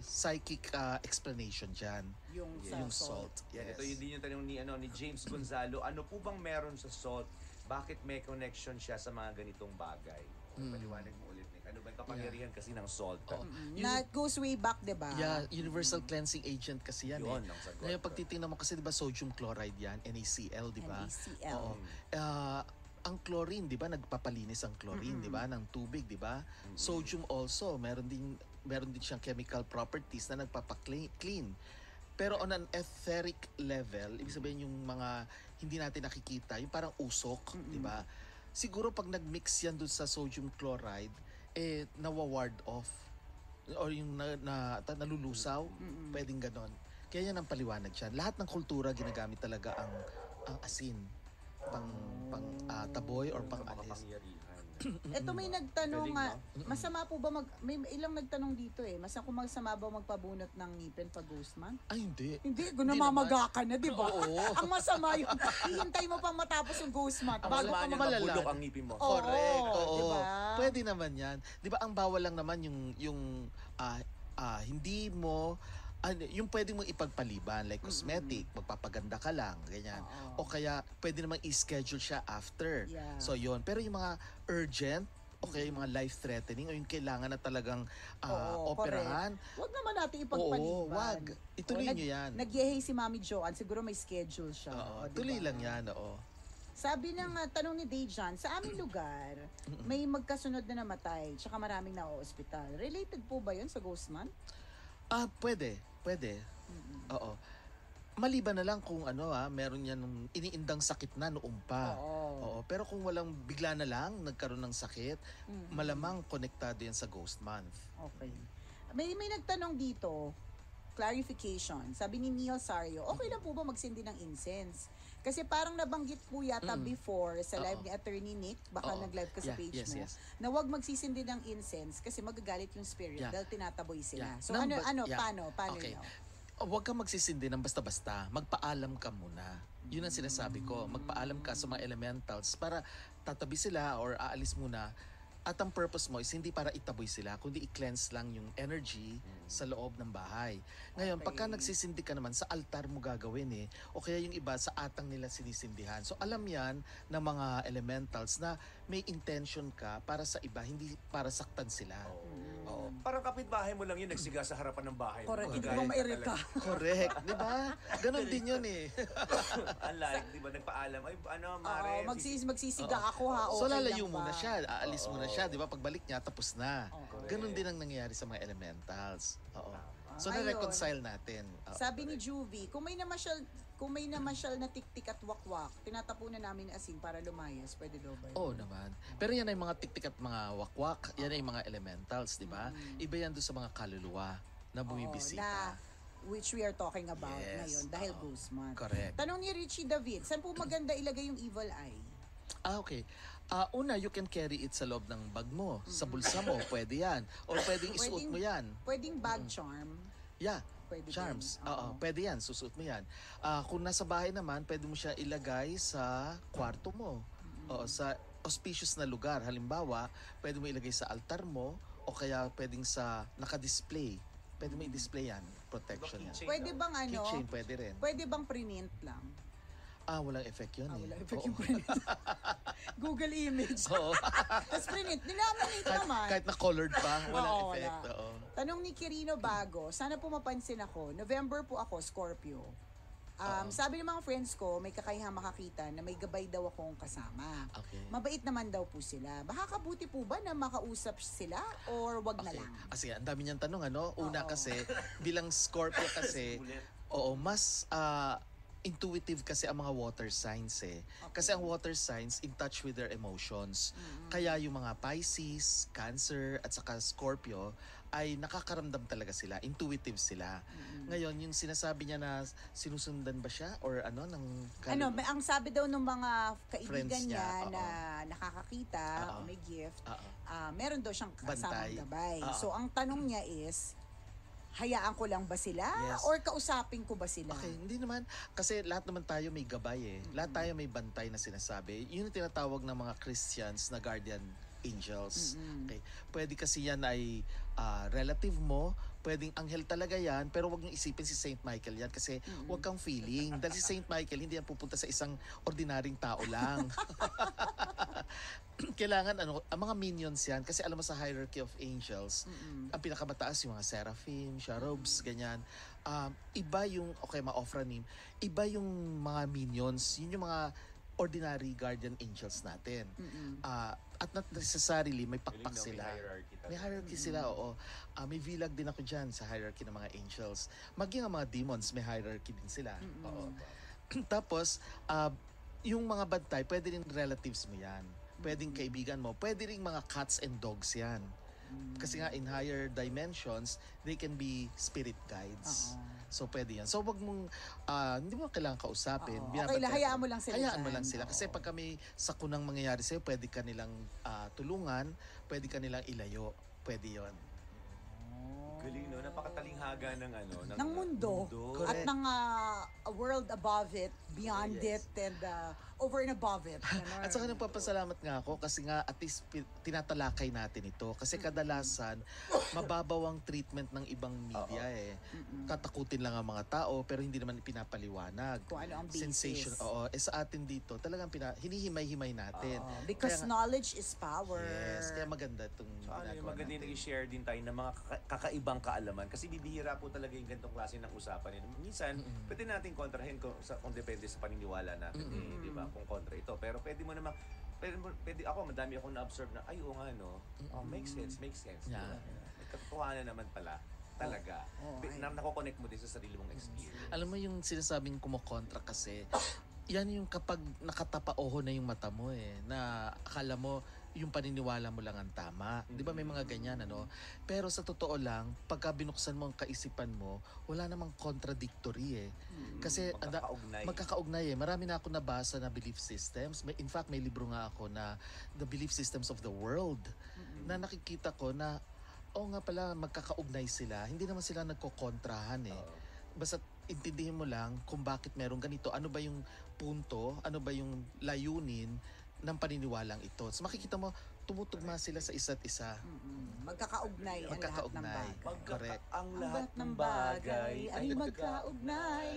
psychic explanation dyan. Yung sa Yung salt. salt. Yan, Yes. ito yung tanong ni James Gonzalo. Ano po bang meron sa salt? Bakit may connection siya sa mga ganitong bagay? Paliwanag mo ulit, Nick. Ano ba yung kapangyarihan kasi ng salt? Na goes way back, di ba? Yeah, universal cleansing agent kasi yan Yun eh. ang sagot. Ngayon pag titingnan mo kasi 'di ba sodium chloride yan, NaCl, 'di ba? NaCl. Oo. Ang chlorine, 'di ba, nagpapalinis ang chlorine, 'di ba, ng tubig, 'di ba? Sodium also, meron din siyang chemical properties na nagpapa-clean. Pero on an etheric level, ibig sabihin yung mga hindi natin nakikita, yung parang usok, 'di ba? Siguro pag nag-mix yan dun sa sodium chloride, nawa-ward off or yung nalulusaw, pwedeng ganon. Kaya yan ang paliwanag dyan. Lahat ng kultura ginagamit talaga ang asin pang taboy or pang alis. Kapangyarihan. Ito may nagtanong Galing, no? masama po ba may ilang nagtanong dito masama ba magpabunot ng ngipin pag ghost month? Ay, hindi. Hindi, namamaga ka na, di ba? Oo. Ang masama yung hihintay mo pang matapos yung ghost month Ang bago masama ka niya, malala. mabulok ang ngipin mo. Oo. Correct. Oo. diba? Pwede naman yan. 'Di ba ang bawal lang naman yung hindi mo yung pwede mo ipagpaliban like cosmetic, magpapaganda ka lang, ganyan. Oo. O kaya pwede namang i-schedule siya after. Yeah. So yon. Pero yung mga urgent o kaya yung mga life-threatening o yung kailangan na talagang Oo, operahan. Wag naman natin ipagpaliban. Oo, wag. Ituloy nyo yan. Nagyehay si Mami Joanne, siguro may schedule siya. Oo, diba? tuloy lang yan, oo. Sabi ng tanong ni Dejan, sa aming lugar, may magkasunod na namatay, tsaka maraming na-hospital. Related po ba yun sa ghost month? Pwede. Oo. Maliban na lang kung meron yan nung iniindang sakit na noong pa. Oo. Pero kung walang bigla na lang nagkaroon ng sakit, malamang konektado yan sa ghost month. Okay. May nagtanong dito, clarification. Sabi ni Neil Sario, okay lang po ba magsindi ng incense? Kasi parang nabanggit po yata before sa live Oo. ni Attorney Nick, baka Oo. nag-live ka sa Yeah, page yes, mo, yes. na wag magsisindi ng incense kasi magagalit yung spirit Yeah. dahil tinataboy sila. Yeah. So Yeah. paano Okay. yun? Huwag kang magsisindi ng basta-basta. Magpaalam ka muna. Yun ang sinasabi ko. Magpaalam ka sa mga elementals para tatabi sila or aalis muna. At ang purpose mo is hindi para itaboy sila, kundi i-cleanse lang yung energy sa loob ng bahay. Ngayon, Okay. pagka nagsisindi ka naman, sa altar mo gagawin o kaya yung iba sa atang nila sinisindihan. So alam yan ng mga elementals na may intention ka para sa iba, hindi para saktan sila. Oo. Parang kapitbahay mo lang yun, nagsiga sa harapan ng bahay. Correct, hindi Magagalit mo ka mairita. talaga. Correct, di ba? Ganon din yun Unlike, di ba, nagpaalam, ay, Mare, Magsisiga ako ha. So okay lalayo lang ba? muna siya, aalis muna siya, di ba? Pagbalik niya, tapos na. Oo. Ganon din ang nangyayari sa mga elementals. Oo. So Ayun. na-reconcile natin. Oo. Sabi ni Juvie, kung may namasyal na tiktik at wakwak, tinatapunan namin ng asin para lumayas. Pwede daw ba yun? Oo naman. Pero yan ay mga tiktik at mga wakwak. Yan ay mga elementals, di ba? Iba yan doon sa mga kaluluwa na bumibisita. Which we are talking about Yes. ngayon dahil Oo. ghost month. Correct. Tanong ni Richie David, saan po maganda ilagay yung evil eye? Okay. Una, you can carry it sa loob ng bag mo. Sa bulsa mo, pwede yan. Or pwedeng isuot mo yan. Pwedeng bag charm. Yeah. Pwede Charms. din. Oo, pwede yan. Susuot mo yan. Kung nasa bahay naman, pwede mo siya ilagay sa kwarto mo. Oo, sa auspicious na lugar. Halimbawa, pwede mo ilagay sa altar mo o kaya pwedeng sa naka-display. Pwede mo i-display yan, protection yan. Keychain, Pwede no? bang ano? Keychain pwede rin. Pwede bang print lang? Walang effect yun eh. Wala effect Oo. yung print. Google image. Oo. Tapos print. Nilaminate naman. Kahit na colored pa, walang Oo, effect. wala. Oo. Tanong ni Kirino Bago, sana po mapansin ako. November po ako, Scorpio. Sabi ng mga friends ko, may kakayahang makakita na may gabay daw akong kasama. Okay. Mabait naman daw po sila. Baka kabuti po ba na makausap sila or wag na Okay. lang? Sige, ang dami niyang tanong ano. Una Oo. kasi, bilang Scorpio kasi, oo, mas intuitive kasi ang mga water signs eh. Kasi ang water signs in touch with their emotions. Kaya yung mga Pisces, Cancer, at saka Scorpio ay nakakaramdam talaga sila, intuitive sila. Ngayon, yung sinasabi niya na sinusundan ba siya or ano ng Ang sabi daw ng mga kaibigan Friends niya, niya oo. na nakakakita Oo. o may gift, Oo. meron daw siyang kasamang Bantay. gabay. Oo. So, ang tanong niya is, hayaan ko lang ba sila Yes. or kausapin ko ba sila? Okay, hindi naman. Kasi lahat naman tayo may gabay eh. Lahat tayo may bantay na sinasabi. Yun yung tinatawag ng mga Christians na guardian angels. Okay. Pwede kasi yan ay relative mo, pwedeng anghel talaga yan, pero wag niyong isipin si Saint Michael yan kasi wag kang feeling. Dahil si Saint Michael, hindi yan pupunta sa isang ordinaryong tao lang. Kailangan ang mga minions yan kasi alam mo sa hierarchy of angels, ang pinakamataas yung mga seraphim, cherubs, ganyan. Iba yung mga Ophranim, iba yung mga minions, yun yung mga ordinary guardian angels natin. At not necessarily may pakpak Galing, no? sila. May hierarchy talaga. May hierarchy sila, oo. May vilag din ako dyan sa hierarchy ng mga angels. Maging ang mga demons, may hierarchy din sila. Oo. Tapos, yung mga bantay, pwede rin relatives mo yan. Pwedeng kaibigan mo. Pwede rin mga cats and dogs yan. Kasi nga in higher dimensions, they can be spirit guides. So pwede yan. So wag mong, hindi mo kailangan kausapin. Oo. Binabantayan Okay lang, ka hayaan lang. mo lang sila Hayaan mo dyan. lang sila. Kasi Oo. pag kami sakunang mangyayari sa'yo, pwede ka nilang tulungan, pwede ka nilang ilayo. Pwede yon. Galing, no? Napakatalinghaga ng ano. Ng mundo. At Correct. ng a world above it, beyond Yes. it, and over and above it. Ganun. At saka nagpapasalamat nga ako kasi nga at least tinatalakay natin ito. Kasi kadalasan, mababaw ang treatment ng ibang media eh. Katakutin lang ang mga tao pero hindi naman ipinapaliwanag. Kung ano ang basis. Sensation. Oo. Sa atin dito, talagang hinihimay-himay natin. Because Kaya nga- knowledge is power. Yes, kaya maganda itong Ano yung ginagawa maganda natin. yung i-share din tayo ng mga kakaibang kaalaman kasi bibihira po talaga yung ganitong klase ng usapan. Minsan, pwede natin kontrahin kung depende sa paniniwala natin, di ba? Kung kontra ito. Pero pwede mo naman, pwede ako, madami akong na-observe na, ay, oo nga, no? Oh, makes sense. Yeah. Diba? May katotohanan naman pala. Talaga. Nako-connect mo din sa sarili mong experience. Alam mo yung sinasabing kumokontra kasi, yan yung kapag nakatapaoho na yung mata mo eh, na akala mo yung paniniwala mo lang ang tama. Di ba may mga ganyan, ano? Pero sa totoo lang, pagka binuksan mo ang kaisipan mo, wala namang contradictory eh. Kasi Magkakaugnay. magkakaugnay eh. Marami na ako nabasa na belief systems. In fact, may libro nga ako na The Belief Systems of the World na nakikita ko na nga pala, magkakaugnay sila. Hindi naman sila nagkokontrahan eh. Basta intindihin mo lang kung bakit merong ganito. Ano ba yung punto? Ano ba yung layunin ng paniniwalang ito? So makikita mo, tumutugma sila sa isa't isa. Magkakaugnay ang lahat ng Magkakaugnay. bagay. Correct. Ang Ang lahat lahat ng bagay ay magkaugnay.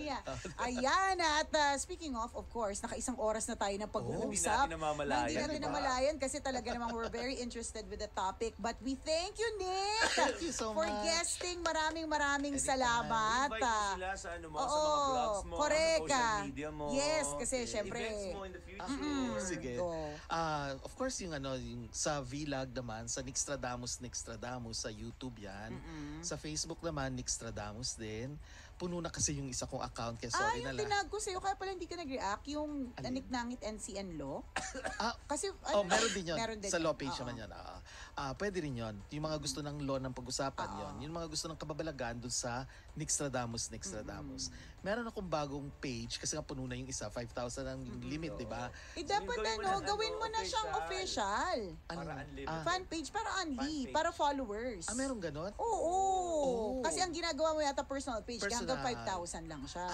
Ayan, at speaking of course, nakaisang oras na tayo ng Hindi pag-uusap. natin namamalayan. Hindi natin diba? namalayan kasi talaga namang we're very interested with the topic. But we thank you, Nick, Thank you so for much. guesting. Maraming Anytime. salamat. Invite mo sila sa ano mo, sa Oo, mga vlogs mo, correct, sa social media mo. yes, kasi syempre, Events mo in the future. Sige. Go. Of course, yung sa vlog naman, sa Nixtradamus sa YouTube yan. Sa Facebook naman, Nixtradamus din. Puno na kasi yung isa kong account, kaya sorry yung na lang. tinag ko sa'yo, kaya pala hindi ka nag-react, yung Alin? Naniknangit NCN Law. Ah, Kasi, meron din yun. Meron din Sa yun. law page Oo. naman yun. Pwede rin yun. Yung mga gusto ng law ng pag-usapan yun. Yung mga gusto ng kababalagan dun sa Nixtradamus. Meron akong bagong page kasi nga puno na yung isa. 5,000 ang limit, di ba? dapat Gawin mo na gawin mo na siyang official. Para Ano? unlimited. Fan page para only, Fan page. para followers. Meron ganon? Oo. Oh. Kasi ang ginagawa mo yata personal page, kaya hanggang Personal. 5,000 lang siya.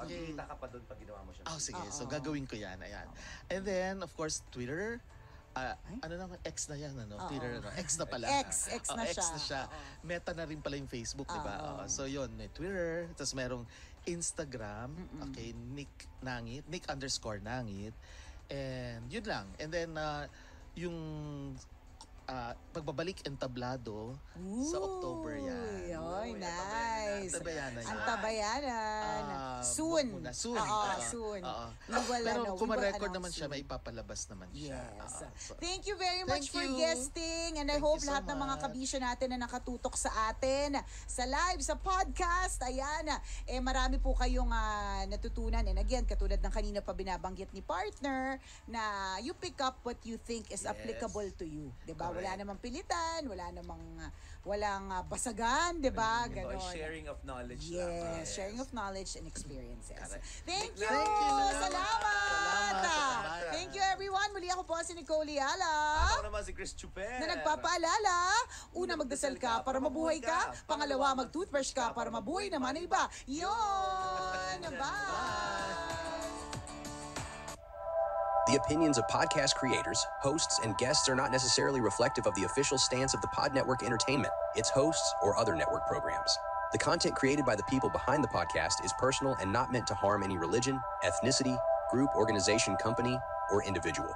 Okay. Kita ka pa doon pag ginawa mo siya. Sige. So, Oo. gagawin ko yan. Ayan. And then, of course, Twitter. ano naman, X na yan, ano? Oo. Twitter, ano? X na pala. X Oh, na X siya. na siya. Oo. Meta na rin pala yung Facebook, di ba? Oo. So yun, may Twitter, tapos merong Instagram, okay, Nick_Nangit. And yun lang. And then, yung pagbabalik entablado sa October yan. Oy, nice. Tabayanan Ang yan. tabayanan. Soon. Soon. Oo, Oo. soon. Oo. We will, Pero ano, kung we will ma-record naman announce siya, soon. may ipapalabas naman siya. Yes. So, Thank you very much Thank for you. guesting. And I Thank hope you so lahat ng mga much. kabisyo natin na nakatutok sa atin, sa live, sa podcast, ayan, marami po kayong natutunan. And again, katulad ng kanina pa binabanggit ni partner, na you pick up what you think is Yes. applicable to you. Diba? Correct. Wala namang pilitan, walang basagan, diba? Ganon. Sharing of knowledge lang. Yes, sharing of knowledge and experiences. Correct. Thank you! Thank you. Salamat! Salamat. Thank you everyone! Muli ako po si Nicole Liala. Ako naman si Chris Chuper. Na nagpapaalala, una magdasal ka para mabuhay ka, pangalawa mag-toothbrush ka para mabuhay naman ang iba. Yun! Bye! The opinions of podcast creators, hosts, and guests are not necessarily reflective of the official stance of the Pod Network Entertainment, its hosts, or other network programs. The content created by the people behind the podcast is personal and not meant to harm any religion, ethnicity, group, organization, company, or individual.